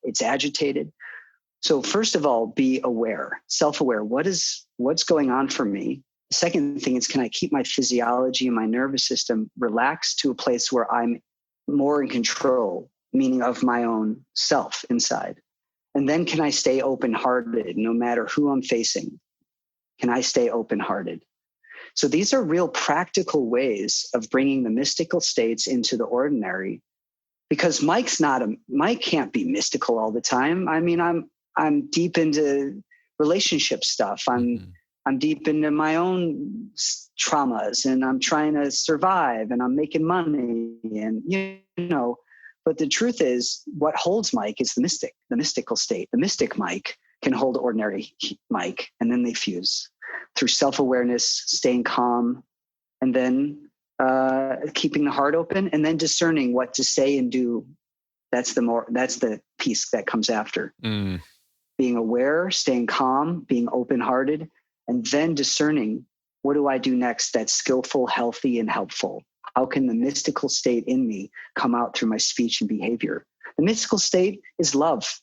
it's agitated. So first of all, be aware, self-aware. What's going on for me? The second thing is, can I keep my physiology and my nervous system relaxed to a place where I'm more in control, meaning of my own self inside? And then can I stay open-hearted no matter who I'm facing? Can I stay open-hearted? So these are real practical ways of bringing the mystical states into the ordinary, because Mike can't be mystical all the time. I mean, I'm deep into relationship stuff. I'm deep into my own traumas, and I'm trying to survive, and I'm making money, and but the truth is, what holds Mike is the mystical state. The mystic Mike can hold ordinary Mike, and then they fuse through self-awareness, staying calm, and then keeping the heart open, and then discerning what to say and do. That's the piece that comes after. Being aware, staying calm, being open-hearted, and then discerning, what do I do next that's skillful, healthy, and helpful? How can the mystical state in me come out through my speech and behavior? The mystical state is love.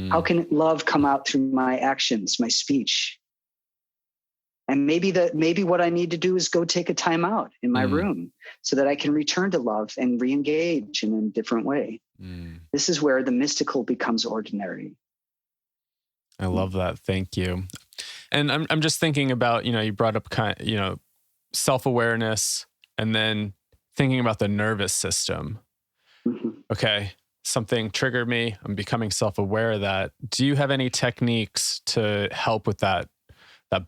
How can love come out through my actions, my speech? And maybe what I need to do is go take a time out in my room so that I can return to love and re-engage in a different way. This is where the mystical becomes ordinary. I love that. Thank you. And I'm just thinking about, you brought up self-awareness, and then thinking about the nervous system. Okay, something triggered me. I'm becoming self-aware of that. Do you have any techniques to help with that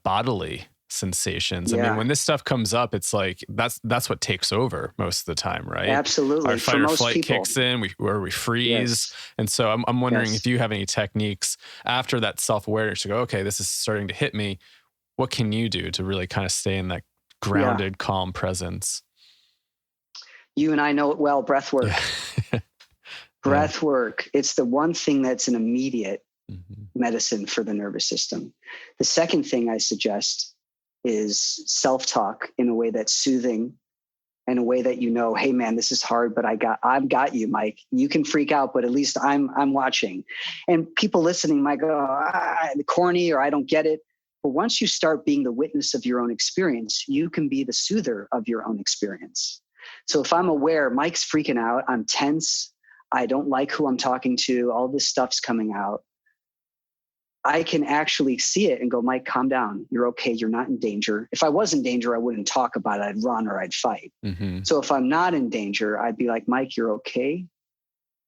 bodily sensations? Yeah. I mean, when this stuff comes up, it's like that's what takes over most of the time, right? Absolutely. Our fight For or most flight people. kicks in, we freeze. Yes. And so I'm wondering Yes. if you have any techniques after that self-awareness to go, okay, this is starting to hit me. What can you do to really kind of stay in that grounded, calm presence? You and I know it well, breath work. Yeah. Breath work. It's the one thing that's an immediate medicine for the nervous system. The second thing I suggest is self-talk in a way that's soothing, in a way that hey man, this is hard, but I've got you, Mike. You can freak out, but at least I'm watching. And people listening might go, corny, or I don't get it. But once you start being the witness of your own experience, you can be the soother of your own experience. So if I'm aware, Mike's freaking out, I'm tense, I don't like who I'm talking to, all this stuff's coming out, I can actually see it and go, Mike, calm down. You're okay. You're not in danger. If I was in danger, I wouldn't talk about it. I'd run or I'd fight. So if I'm not in danger, I'd be like, Mike, you're okay.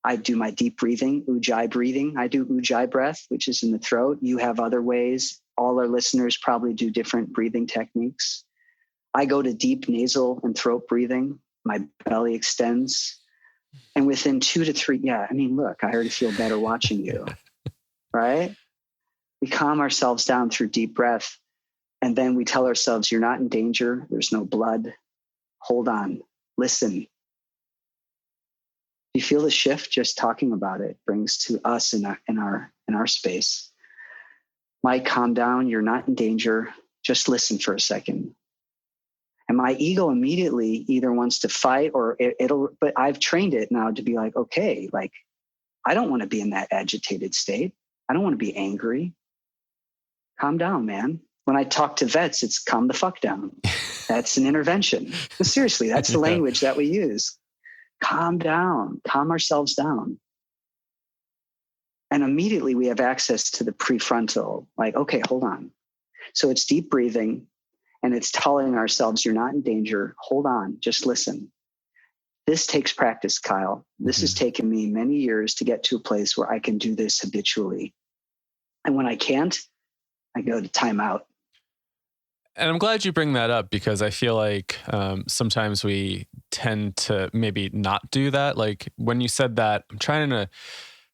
I do my deep breathing, ujjayi breathing. I do ujjayi breath, which is in the throat. You have other ways. All our listeners probably do different breathing techniques. I go to deep nasal and throat breathing. My belly extends. And within 2 to 3, look, I already feel better watching you, right? We calm ourselves down through deep breath. And then we tell ourselves, you're not in danger. There's no blood. Hold on. Listen. You feel the shift just talking about it brings to us in our space. Mike, calm down. You're not in danger. Just listen for a second. And my ego immediately either wants to fight or but I've trained it now to be like, okay, like, I don't want to be in that agitated state. I don't want to be angry. Calm down, man. When I talk to vets, it's calm the fuck down. That's an intervention. But seriously, that's the language that we use. Calm down, calm ourselves down. And immediately we have access to the prefrontal, like, okay, hold on. So it's deep breathing. And it's telling ourselves, you're not in danger. Hold on, just listen. This takes practice, Kyle. This has taken me many years to get to a place where I can do this habitually. And when I can't, I go to timeout. And I'm glad you bring that up, because I feel like sometimes we tend to maybe not do that. Like when you said that, I'm trying to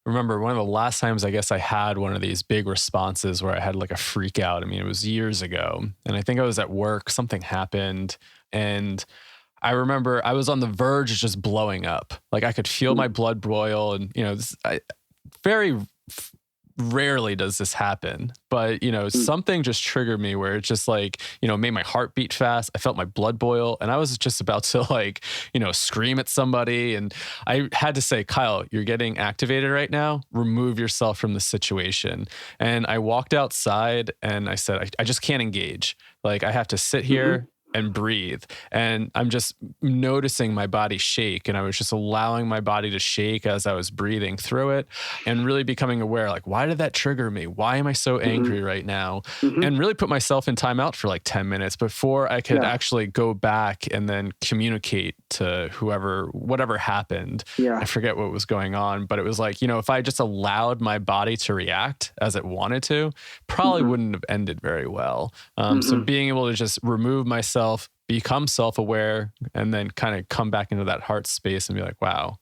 remember one of the last times I guess I had one of these big responses where I had like a freak out. I mean, it was years ago. And I think I was at work, something happened. And I remember I was on the verge of just blowing up. Like I could feel my blood boil. And, very rarely does this happen, but something just triggered me where it just like, made my heart beat fast. I felt my blood boil, and I was just about to like, scream at somebody. And I had to say, Kyle, you're getting activated right now. Remove yourself from the situation. And I walked outside and I said, I just can't engage. Like I have to sit here and breathe. And I'm just noticing my body shake. And I was just allowing my body to shake as I was breathing through it, and really becoming aware, like, why did that trigger me? Why am I so angry right now? And really put myself in timeout for like 10 minutes before I could actually go back and then communicate to whatever happened. I forget what was going on, but it was like, if I just allowed my body to react as it wanted to, probably wouldn't have ended very well. So being able to just remove myself, become self-aware, and then kind of come back into that heart space and be like, wow,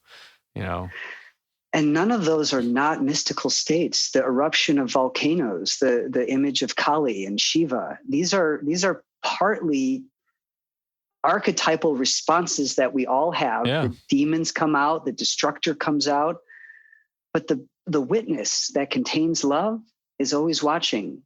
And none of those are not mystical states. The eruption of volcanoes, the image of Kali and Shiva, these are partly archetypal responses that we all have. The demons come out, the destructor comes out, but the witness that contains love is always watching.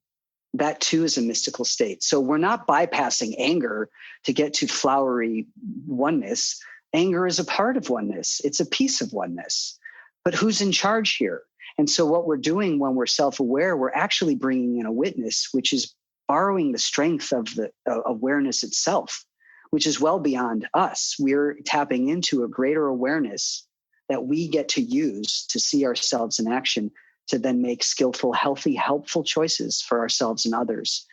That too is a mystical state. So we're not bypassing anger to get to flowery oneness. Anger is a part of oneness. It's a piece of oneness. But who's in charge here? And so what we're doing when we're self-aware, we're actually bringing in a witness, which is borrowing the strength of the awareness itself, which is well beyond us. We're tapping into a greater awareness that we get to use to see ourselves in action, to then make skillful, healthy, helpful choices for ourselves and others.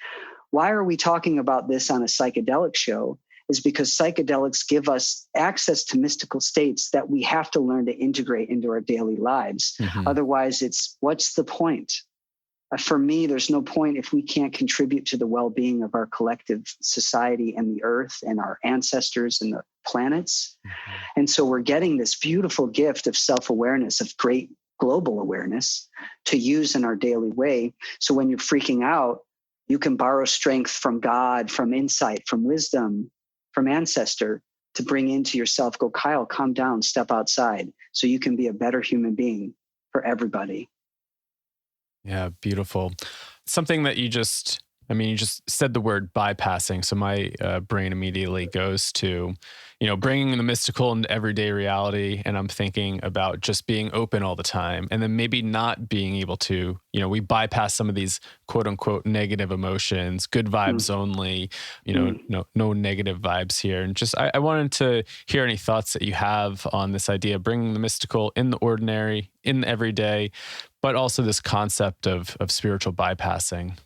Why are we talking about this on a psychedelic show? Is because psychedelics give us access to mystical states that we have to learn to integrate into our daily lives. Otherwise, what's the point? For me, there's no point if we can't contribute to the well-being of our collective society and the earth and our ancestors and the planets. And so we're getting this beautiful gift of self-awareness, of great global awareness to use in our daily way. So when you're freaking out, you can borrow strength from God, from insight, from wisdom, from ancestor to bring into yourself. Go, Kyle, calm down, step outside so you can be a better human being for everybody. Yeah, beautiful. Something that you just said the word bypassing. So my brain immediately goes to, bringing the mystical into everyday reality. And I'm thinking about just being open all the time, and then maybe not being able to, we bypass some of these quote unquote negative emotions, good vibes only, no negative vibes here. And just, I wanted to hear any thoughts that you have on this idea of bringing the mystical in the ordinary, in the everyday, but also this concept of spiritual bypassing.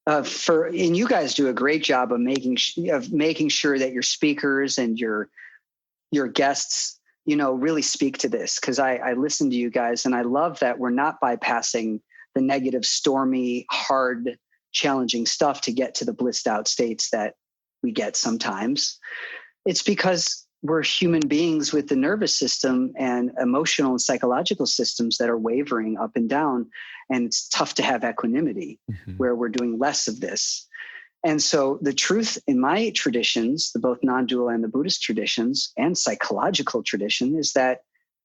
And you guys do a great job of making sure that your speakers and your guests, really speak to this. Because I listen to you guys, and I love that we're not bypassing the negative, stormy, hard, challenging stuff to get to the blissed out states that we get sometimes. It's because we're human beings with the nervous system and emotional and psychological systems that are wavering up and down. And it's tough to have equanimity where we're doing less of this. And so the truth in my traditions, the both non-dual and the Buddhist traditions and psychological tradition, is that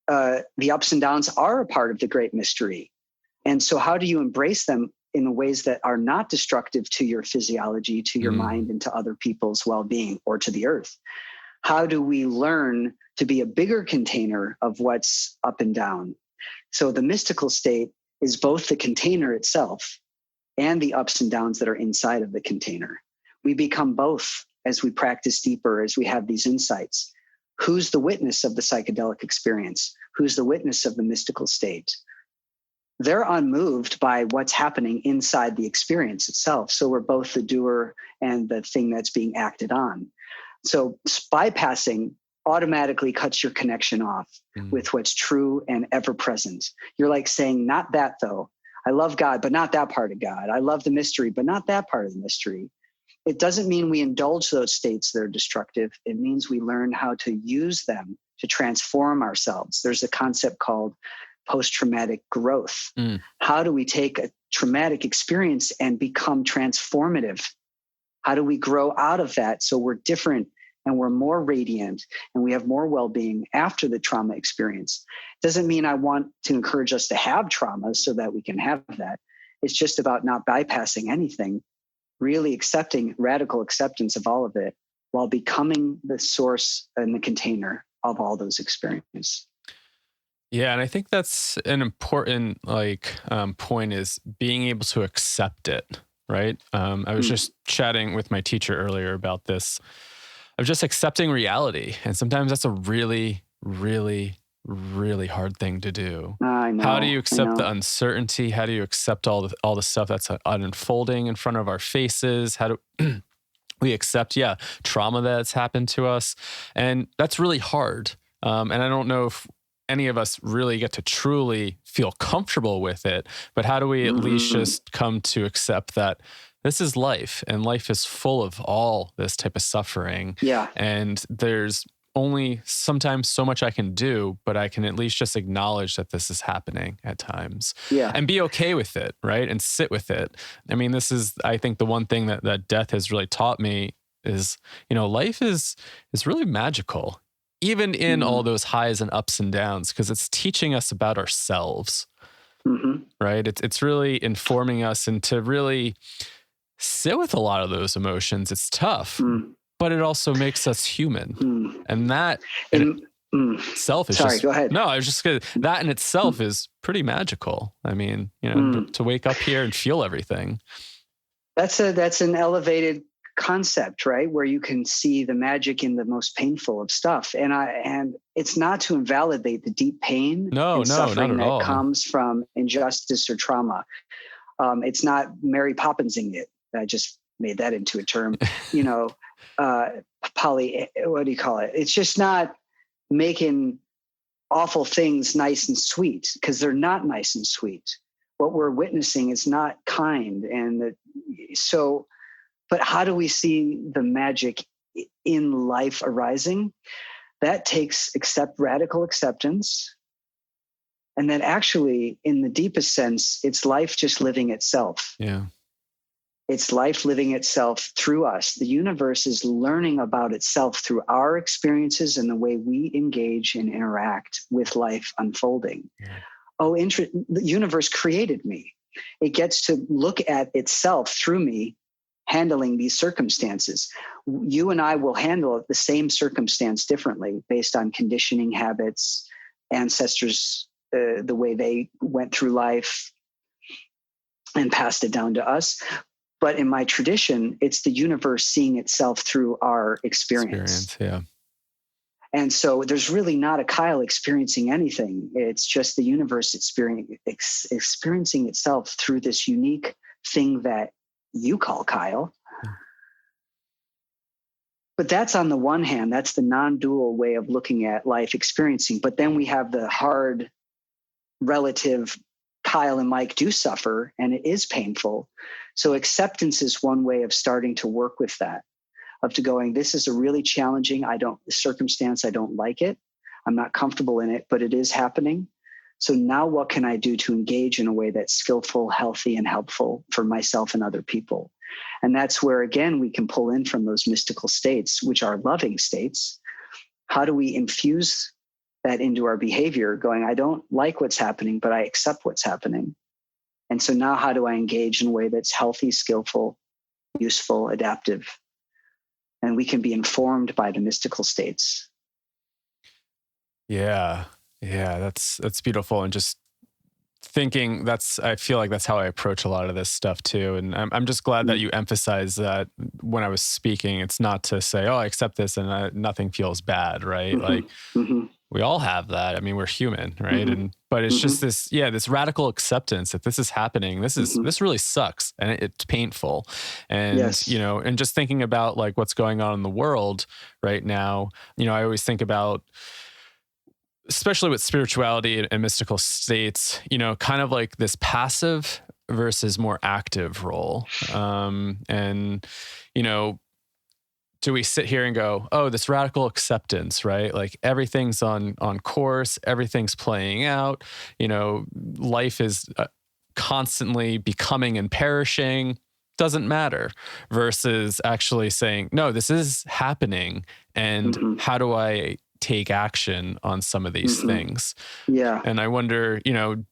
the ups and downs are a part of the great mystery. And so how do you embrace them in ways that are not destructive to your physiology, to your mind, and to other people's well-being, or to the earth? How do we learn to be a bigger container of what's up and down? So the mystical state is both the container itself and the ups and downs that are inside of the container. We become both as we practice deeper, as we have these insights. Who's the witness of the psychedelic experience? Who's the witness of the mystical state? they're unmoved by what's happening inside the experience itself. So we're both the doer and the thing that's being acted on. So bypassing automatically cuts your connection off with what's true and ever present. You're like saying, not that though. I love God, but not that part of God. I love the mystery, but not that part of the mystery. It doesn't mean we indulge those states that are destructive. It means we learn how to use them to transform ourselves. There's a concept called post-traumatic growth. How do we take a traumatic experience and become transformative? How do we grow out of that so we're different and we're more radiant and we have more well-being after the trauma experience? Doesn't mean I want to encourage us to have trauma so that we can have that. It's just about not bypassing anything, really accepting radical acceptance of all of it while becoming the source and the container of all those experiences. Yeah, and I think that's an important point, is being able to accept it, right? I was just chatting with my teacher earlier about this, of just accepting reality. And sometimes that's a really, really, really hard thing to do. I know. How do you accept the uncertainty? How do you accept all the stuff that's unfolding in front of our faces? How do we accept, trauma that's happened to us? And that's really hard. And I don't know if any of us really get to truly feel comfortable with it, but how do we at least just come to accept that this is life, and life is full of all this type of suffering. Yeah. And there's only sometimes so much I can do, but I can at least just acknowledge that this is happening at times. Yeah. And be okay with it, right? And sit with it. I mean, this is, I think, the one thing that death has really taught me is, life is really magical, even in all those highs and ups and downs, because it's teaching us about ourselves, right? It's really informing us, and to really sit with a lot of those emotions. It's tough, but it also makes us human. And that in itself is go ahead. No, I was just gonna, that in itself is pretty magical. I mean, to wake up here and feel everything. That's an elevated concept, right? Where you can see the magic in the most painful of stuff. And it's not to invalidate the deep pain and suffering that comes from injustice or trauma. It's not Mary Poppinsing it. I just made that into a term, what do you call it? It's just not making awful things nice and sweet, because they're not nice and sweet. What we're witnessing is not kind. But how do we see the magic in life arising? That takes radical acceptance. And then actually, in the deepest sense, it's life just living itself. Yeah. It's life living itself through us. The universe is learning about itself through our experiences and the way we engage and interact with life unfolding. Yeah. The universe created me. It gets to look at itself through me, handling these circumstances. You and I will handle the same circumstance differently based on conditioning habits, ancestors, the way they went through life and passed it down to us. But in my tradition, it's the universe seeing itself through our experience. Yeah. And so there's really not a Kyle experiencing anything. It's just the universe experiencing itself through this unique thing that you call Kyle. But that's on the one hand, that's the non-dual way of looking at life experiencing. But then we have the hard relative, Kyle and Mike do suffer, and it is painful. So acceptance is one way of starting to work with that, of to going, this is a really challenging circumstance. I don't like it. I'm not comfortable in it, but it is happening. So now what can I do to engage in a way that's skillful, healthy, and helpful for myself and other people? And that's where, again, we can pull in from those mystical states, which are loving states. How do we infuse that into our behavior, going, I don't like what's happening, but I accept what's happening. And so now how do I engage in a way that's healthy, skillful, useful, adaptive? And we can be informed by the mystical states. Yeah, that's beautiful. And just thinking, I feel like that's how I approach a lot of this stuff too. And I'm just glad that you emphasize that when I was speaking. It's not to say, oh, I accept this and nothing feels bad, right? Like we all have that. I mean, we're human, right? Mm-hmm. But it's Mm-hmm. just this radical acceptance that this is happening. Mm-hmm. This really sucks, and it's painful. And, Yes. and just thinking about like what's going on in the world right now, I always think about, especially with spirituality and mystical states, kind of like this passive versus more active role. And, you know, do we sit here and go, oh, this radical acceptance, right? Like everything's on course, everything's playing out, life is constantly becoming and perishing, doesn't matter, versus actually saying, no, this is happening. And Mm-hmm. how do I take action on some of these Mm-hmm. things? Yeah. And I wonder, do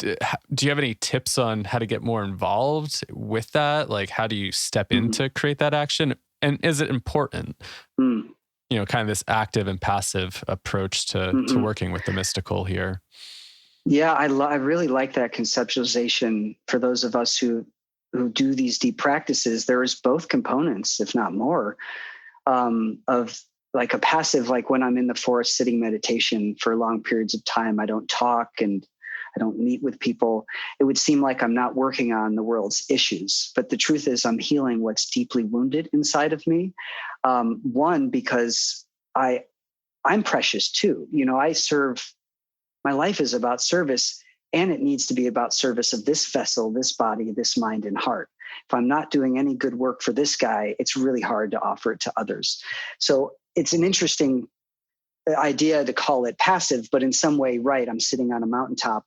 you have any tips on how to get more involved with that? Like, how do you step in Mm-hmm. to create that action? And is it important? Mm. Kind of this active and passive approach to Mm-hmm. working with the mystical here. Yeah, I really like that conceptualization for those of us who do these deep practices. There is both components, if not more, of like a passive, like when I'm in the forest sitting meditation for long periods of time, I don't talk and I don't meet with people. It would seem like I'm not working on the world's issues, but the truth is I'm healing what's deeply wounded inside of me. One, because I'm precious too. My life is about service, and it needs to be about service of this vessel, this body, this mind and heart. If I'm not doing any good work for this guy, it's really hard to offer it to others. So it's an interesting idea to call it passive, but in some way, right, I'm sitting on a mountaintop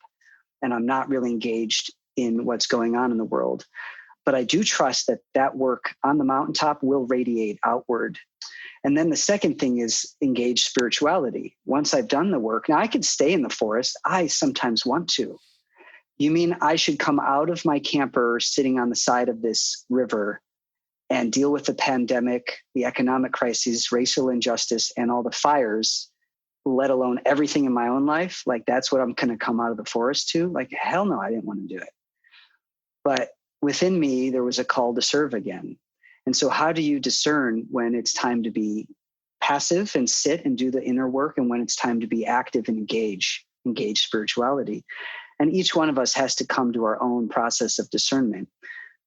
and I'm not really engaged in what's going on in the world. But I do trust that work on the mountaintop will radiate outward. And then the second thing is engage spirituality. Once I've done the work, now I could stay in the forest. I sometimes want to. You mean I should come out of my camper sitting on the side of this river and deal with the pandemic, the economic crises, racial injustice, and all the fires, let alone everything in my own life? Like, that's what I'm going to come out of the forest to? Like, hell no, I didn't want to do it. But within me, there was a call to serve again. And so how do you discern when it's time to be passive and sit and do the inner work, and when it's time to be active and engage spirituality? And each one of us has to come to our own process of discernment.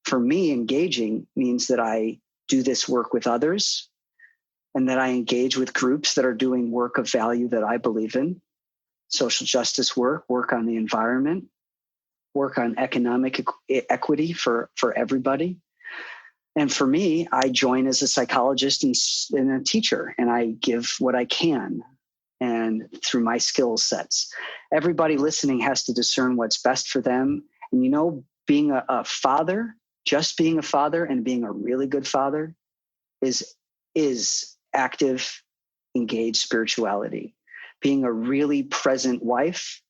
For me, engaging means that I do this work with others and that I engage with groups that are doing work of value that I believe in: social justice work on the environment, work on economic equity for everybody. And for me, I join as a psychologist and a teacher, and I give what I can and through my skill sets. Everybody listening has to discern what's best for them. And being a father, just being a father and being a really good father is active, engaged spirituality. Being a really present wife,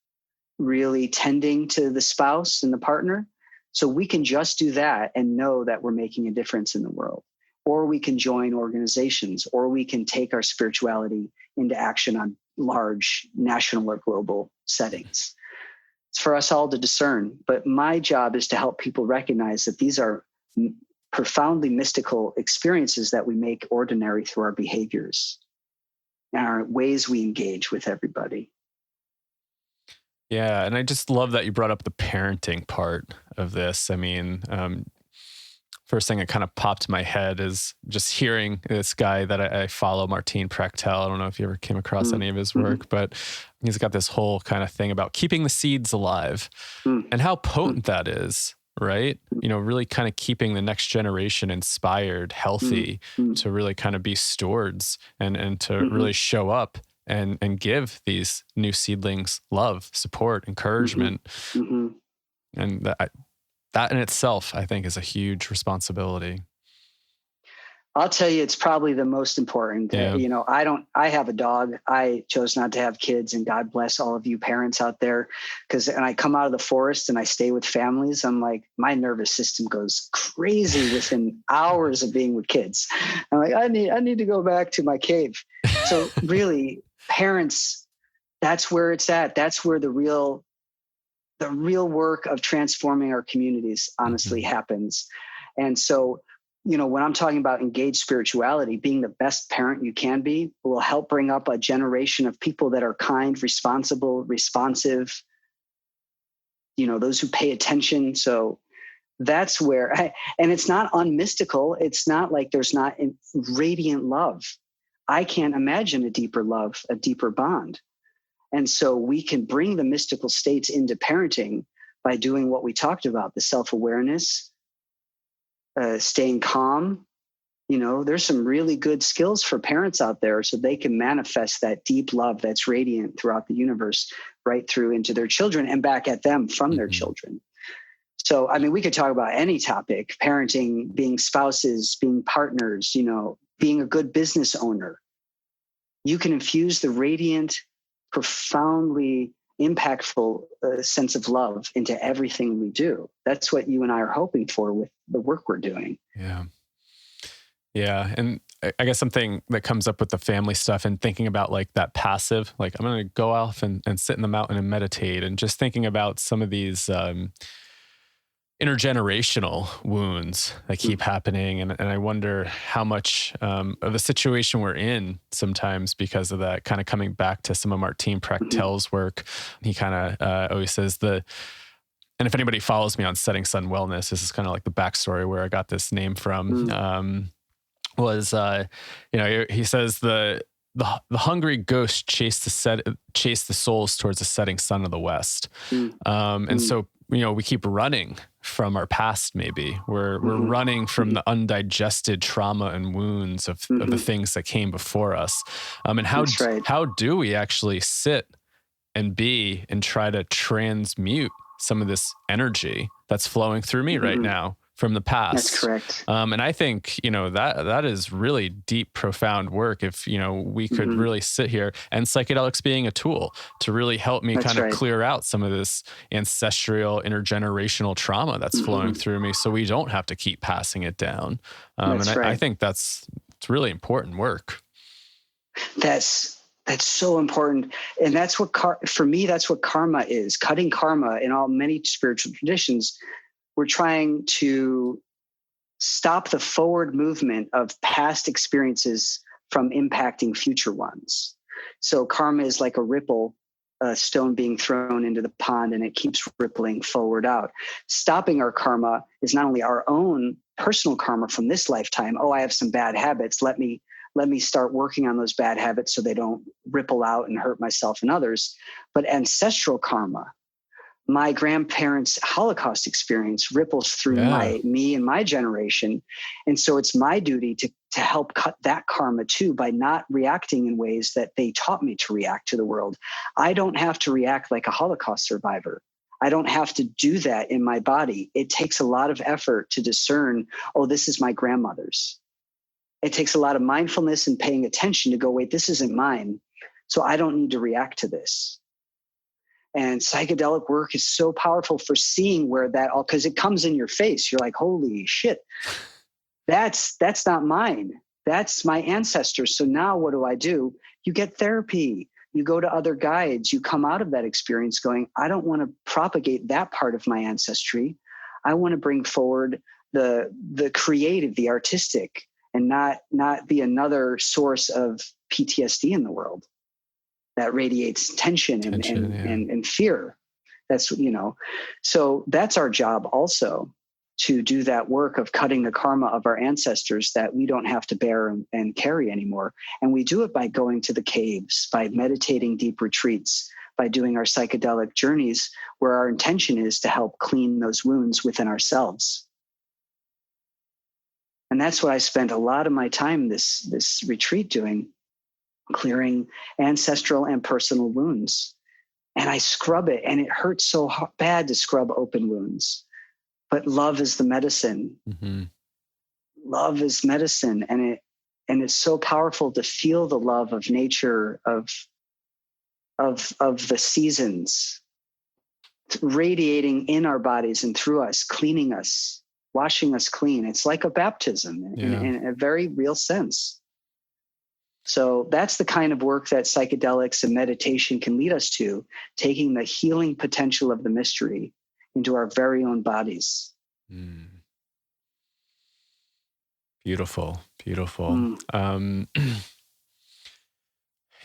really tending to the spouse and the partner. So we can just do that and know that we're making a difference in the world. Or we can join organizations, or we can take our spirituality into action on large national or global settings. It's for us all to discern. But my job is to help people recognize that these are profoundly mystical experiences that we make ordinary through our behaviors and our ways we engage with everybody. Yeah. And I just love that you brought up the parenting part of this. I mean, first thing that kind of popped in my head is just hearing this guy that I follow, Martin Prachtel. I don't know if you ever came across any of his work, but he's got this whole kind of thing about keeping the seeds alive and how potent that is, right? Really kind of keeping the next generation inspired, healthy, to really kind of be stewards and to really show up and give these new seedlings love, support, encouragement. And that in itself, I think, is a huge responsibility. I'll tell you, it's probably the most important. Yeah. I have a dog. I chose not to have kids, and God bless all of you parents out there. And I come out of the forest and I stay with families. I'm like, my nervous system goes crazy within hours of being with kids. I'm like, I need to go back to my cave. So really, parents, that's where it's at. That's where the real work of transforming our communities honestly happens. And so when I'm talking about engaged spirituality, being the best parent you can be will help bring up a generation of people that are kind, responsible, responsive, those who pay attention. So that's where, and it's not unmystical. It's not like there's not radiant love. I can't imagine a deeper love, a deeper bond. And so we can bring the mystical states into parenting by doing what we talked about, the self-awareness, staying calm. There's some really good skills for parents out there so they can manifest that deep love that's radiant throughout the universe right through into their children and back at them from their children. So, we could talk about any topic, parenting, being spouses, being partners, being a good business owner. You can infuse the radiant, profoundly impactful sense of love into everything we do. That's what you and I are hoping for with the work we're doing. Yeah. Yeah. And I guess something that comes up with the family stuff and thinking about like that passive, like I'm going to go off and sit in the mountain and meditate, and just thinking about some of these intergenerational wounds that keep happening. And I wonder how much of the situation we're in sometimes because of that, kind of coming back to some of Martin Prechtel's work. He kind of always says and if anybody follows me on Setting Sun Wellness, this is kind of like the backstory where I got this name from, he says the hungry ghost chased the souls towards the setting sun of the west. And so, we keep running from our past. Maybe we're running from the undigested trauma and wounds of the things that came before us. And how do we actually sit and be and try to transmute some of this energy that's flowing through me right now from the past? That's correct. And I think, that is really deep, profound work. If, we could really sit here, and psychedelics being a tool to really help me kind of clear out some of this ancestral, intergenerational trauma that's flowing through me so we don't have to keep passing it down. I think it's really important work. That's so important. And that's what, for me, that's what karma is. Cutting karma in many spiritual traditions. We're trying to stop the forward movement of past experiences from impacting future ones. So karma is like a ripple, a stone being thrown into the pond, and it keeps rippling forward out. Stopping our karma is not only our own personal karma from this lifetime. Oh, I have some bad habits. Let me start working on those bad habits so they don't ripple out and hurt myself and others. But ancestral karma, my grandparents' Holocaust experience ripples through me and my generation. And so it's my duty to help cut that karma too, by not reacting in ways that they taught me to react to the world. I don't have to react like a Holocaust survivor. I don't have to do that in my body. It takes a lot of effort to discern, oh, this is my grandmother's. It takes a lot of mindfulness and paying attention to go, wait, this isn't mine. So I don't need to react to this. And psychedelic work is so powerful for seeing where that all, because it comes in your face. You're like, holy shit, that's not mine. That's my ancestors. So now what do? You get therapy. You go to other guides. You come out of that experience going, I don't want to propagate that part of my ancestry. I want to bring forward the creative, the artistic, and not be another source of PTSD in the world that radiates tension and fear. That's, so that's our job also, to do that work of cutting the karma of our ancestors that we don't have to bear and carry anymore. And we do it by going to the caves, by meditating deep retreats, by doing our psychedelic journeys where our intention is to help clean those wounds within ourselves. And that's what I spent a lot of my time this retreat doing, clearing ancestral and personal wounds. And I scrub it, and it hurts so bad to scrub open wounds. But love is the medicine. Mm-hmm. Love is medicine. And it's so powerful to feel the love of nature, of the seasons, radiating in our bodies and through us, cleaning us, washing us clean. It's like a baptism in a very real sense. So that's the kind of work that psychedelics and meditation can lead us to, taking the healing potential of the mystery into our very own bodies. Beautiful, beautiful. Mm.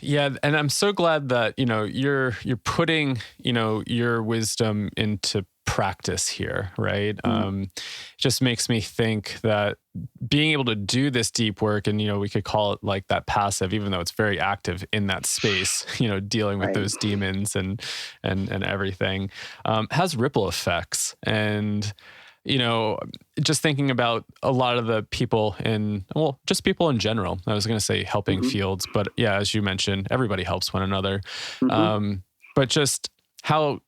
Yeah, and I'm so glad that, you're putting, your wisdom into practice here, right? Mm. It just makes me think that being able to do this deep work, and we could call it like that passive, even though it's very active in that space, dealing with Right. those demons and everything, has ripple effects. And you know, just thinking about a lot of the people just people in general. I was going to say helping Hmm. fields, but yeah, as you mentioned, everybody helps one another. Hmm. But just how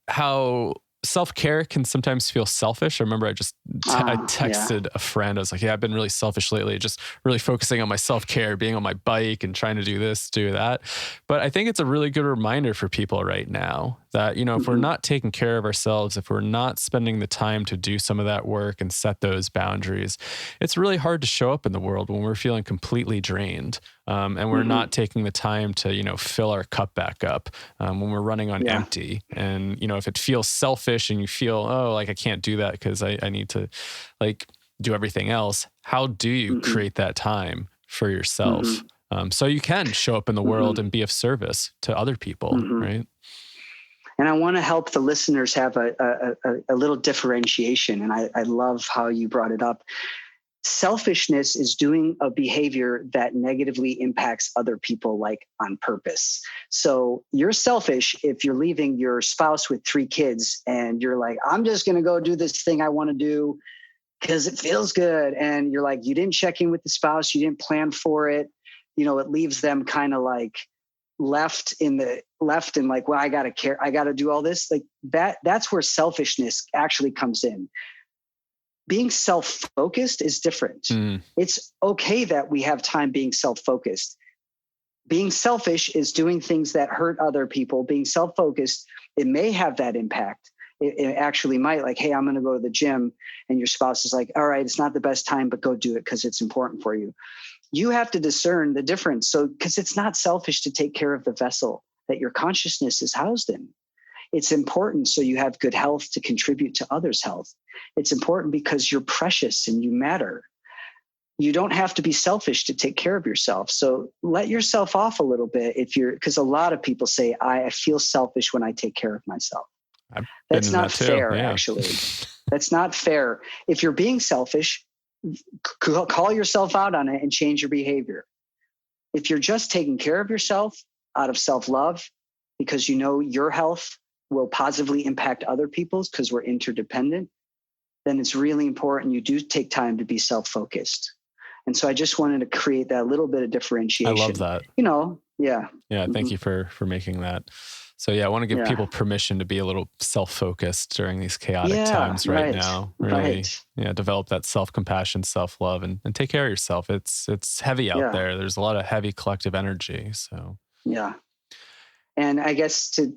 self-care can sometimes feel selfish. I remember I Yeah. texted a friend. I was like, yeah, I've been really selfish lately, just really focusing on my self-care, being on my bike and trying to do this, do that. But I think it's a really good reminder for people right now that, if we're Hmm. not taking care of ourselves, if we're not spending the time to do some of that work and set those boundaries, it's really hard to show up in the world when we're feeling completely drained. And we're Hmm. not taking the time to, fill our cup back up when we're running on Yeah. empty. And, if it feels selfish and you feel, oh, like I can't do that because I need to like do everything else, how do you Hmm. create that time for yourself? Hmm. So you can show up in the world Hmm. and be of service to other people, Hmm. right? And I want to help the listeners have a little differentiation. And I love how you brought it up. Selfishness is doing a behavior that negatively impacts other people, like on purpose. So you're selfish if you're leaving your spouse with 3 kids and you're like, I'm just going to go do this thing I want to do because it feels good. And you're like, you didn't check in with the spouse, you didn't plan for it. It leaves them kind of like left and like, well, I got to care. I got to do all this like that. That's where selfishness actually comes in. Being self-focused is different. Mm, It's okay that we have time being self-focused. Being selfish is doing things that hurt other people. Being self-focused, it may have that impact. It actually might, like, hey, I'm going to go to the gym, and your spouse is like, all right, it's not the best time, but go do it because it's important for you. You have to discern the difference. So, because it's not selfish to take care of the vessel that your consciousness is housed in. It's important so you have good health to contribute to others' health. It's important because you're precious and you matter. You don't have to be selfish to take care of yourself. So let yourself off a little bit because a lot of people say, I feel selfish when I take care of myself. I've been That's in not that too. fair, Yeah. actually. That's not fair. If you're being selfish, call yourself out on it and change your behavior. If you're just taking care of yourself out of self-love, because your health will positively impact other people's because we're interdependent, then it's really important you do take time to be self-focused. And so I just wanted to create that little bit of I love differentiation. that. Yeah. Yeah, thank Hmm. you for making that. So yeah, I want to give Yeah. people permission to be a little self-focused during these chaotic Yeah. times right Right. now. Really, Right. yeah, develop that self-compassion, self-love, and take care of yourself. It's heavy out Yeah. there. There's a lot of heavy collective energy. So Yeah. And I guess to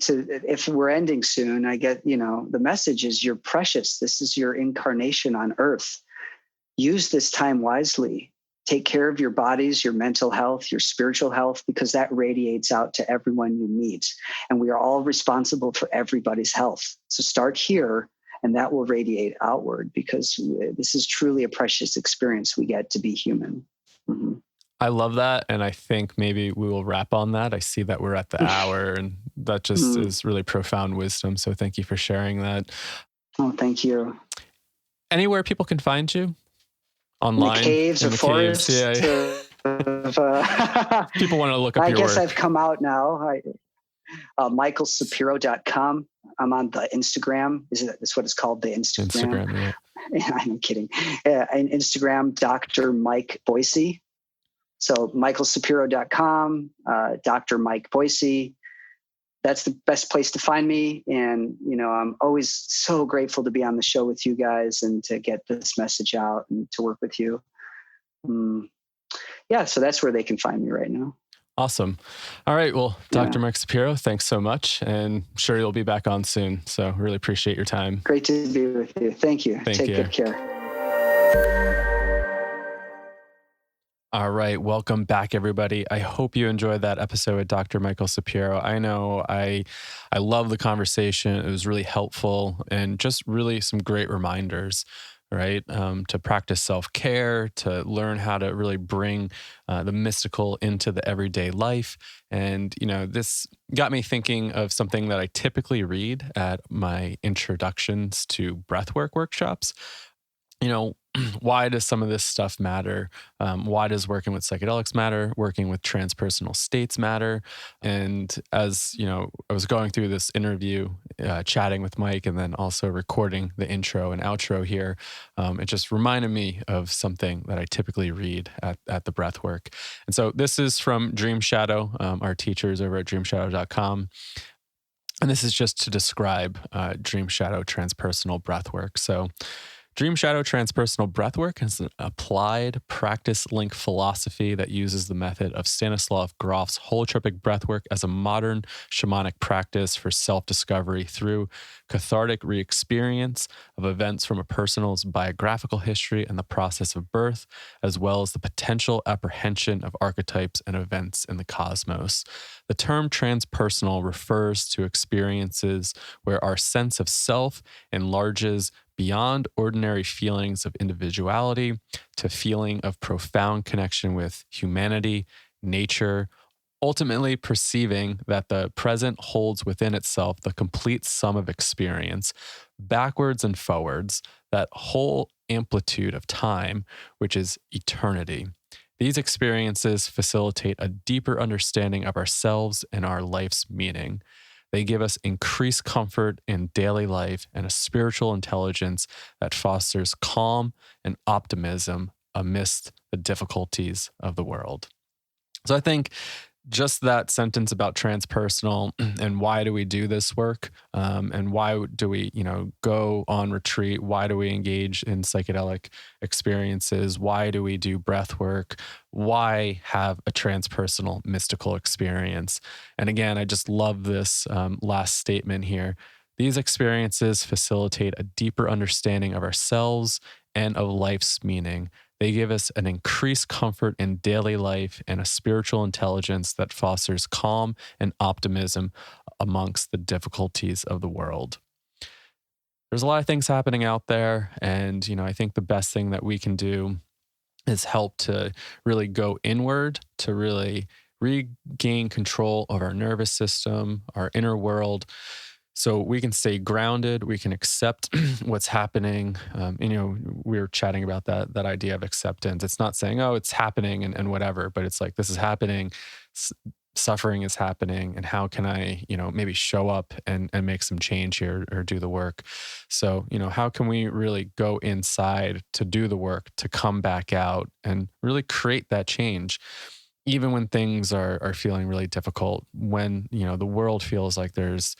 if we're ending soon, I get, the message is you're precious. This is your incarnation on earth. Use this time wisely. Take care of your bodies, your mental health, your spiritual health, because that radiates out to everyone you meet. And we are all responsible for everybody's health. So start here, and that will radiate outward because this is truly a precious experience we get to be human. Mm-hmm. I love that. And I think maybe we will wrap on that. I see that we're at the hour, and that just Mm. is really profound wisdom. So thank you for sharing that. Oh, thank you. Anywhere people can find you? In the Online? caves In or the caves? forests Yeah. People want to look up I your guess I've work. come out now. michaelsapiro.com. I'm on the Instagram. That's what it's called, the Instagram. Instagram, yeah. I'm kidding. And Instagram, Dr. Mike Boise. So michaelsapiro.com, Dr. Mike Boise. That's the best place to find me. And, I'm always so grateful to be on the show with you guys and to get this message out and to work with you. Yeah, so that's where they can find me right now. Awesome. All right. Well, Dr. Yeah. Mike Sapiro, thanks so much. And I'm sure you'll be back on soon. So really appreciate your time. Great to be with you. Thank you. Thank Take you. good care. All right. Welcome back, everybody. I hope you enjoyed that episode with Dr. Michael Sapiro. I know I love the conversation. It was really helpful and just really some great reminders right? To practice self-care, to learn how to really bring the mystical into the everyday life. And, this got me thinking of something that I typically read at my introductions to breathwork workshops. you know, why does some of this stuff matter? Why does working with psychedelics matter? Working with transpersonal states matter? And as I was going through this interview, chatting with Mike, and then also recording the intro and outro here, it just reminded me of something that I typically read at the breathwork. And so this is from Dream Shadow, our teachers over at dreamshadow.com. And this is just to describe Dream Shadow transpersonal breathwork. So, Dream Shadow transpersonal breathwork is an applied practice link philosophy that uses the method of Stanislav Grof's holotropic breathwork as a modern shamanic practice for self-discovery through cathartic re-experience of events from a person's biographical history and the process of birth, as well as the potential apprehension of archetypes and events in the cosmos. The term transpersonal refers to experiences where our sense of self enlarges beyond ordinary feelings of individuality to feeling of profound connection with humanity, nature, ultimately perceiving that the present holds within itself the complete sum of experience, backwards and forwards, that whole amplitude of time, which is eternity. These experiences facilitate a deeper understanding of ourselves and our life's meaning. They give us increased comfort in daily life and a spiritual intelligence that fosters calm and optimism amidst the difficulties of the world. So I think just that sentence about transpersonal and why do we do this work, and why do we, go on retreat? Why do we engage in psychedelic experiences? Why do we do breath work? Why have a transpersonal mystical experience? And again, I just love this last statement here. These experiences facilitate a deeper understanding of ourselves and of life's meaning. They give us an increased comfort in daily life and a spiritual intelligence that fosters calm and optimism amongst the difficulties of the world. There's a lot of things happening out there, and I think the best thing that we can do is help to really go inward, to really regain control of our nervous system, our inner world, so we can stay grounded, we can accept what's happening. We were chatting about that idea of acceptance. It's not saying, oh, it's happening and whatever, but it's like, this is happening, suffering is happening, and how can I, maybe show up and make some change here or do the work? So, how can we really go inside to do the work, to come back out and really create that change? Even when things are feeling really difficult, when the world feels like there's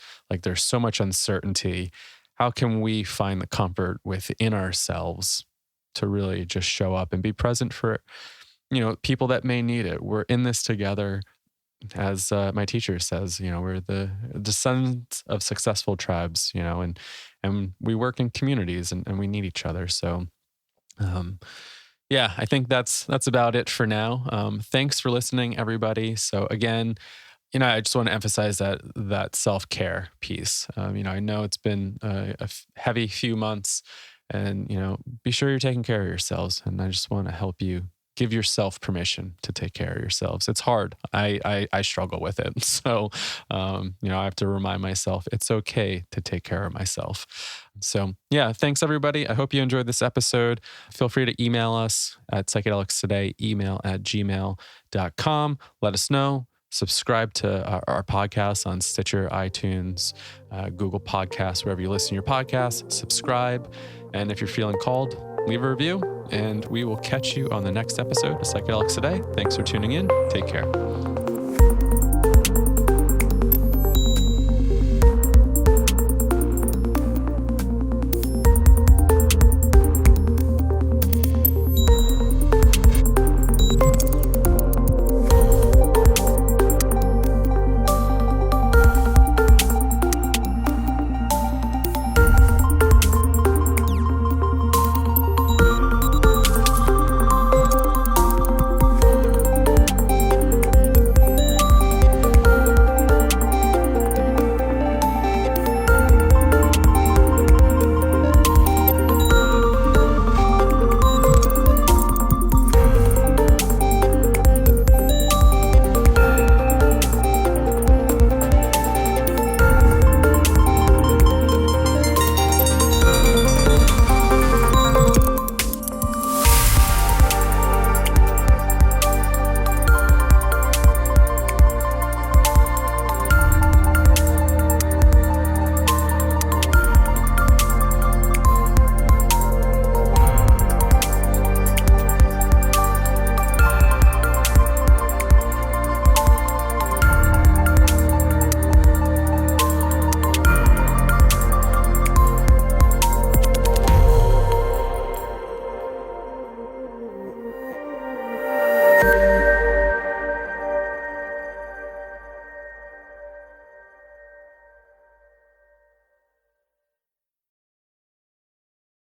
so much uncertainty, how can we find the comfort within ourselves to really just show up and be present for people that may need it? We're in this together. As my teacher says, we're the descendants of successful tribes, and we work in communities and we need each other. So yeah, I think that's about it for now. Thanks for listening, everybody. So again, I just want to emphasize that self-care piece. I know it's been a heavy few months, and be sure you're taking care of yourselves. And I just want to help you give yourself permission to take care of yourselves. It's hard. I struggle with it. So, I have to remind myself it's okay to take care of myself. So yeah, thanks everybody. I hope you enjoyed this episode. Feel free to email us at psychedelicstoday, email@gmail.com. Let us know. Subscribe to our podcast on Stitcher, iTunes, Google Podcasts, wherever you listen to your podcasts. Subscribe. And if you're feeling called, leave a review, and we will catch you on the next episode of Psychedelics Today. Thanks for tuning in. Take care.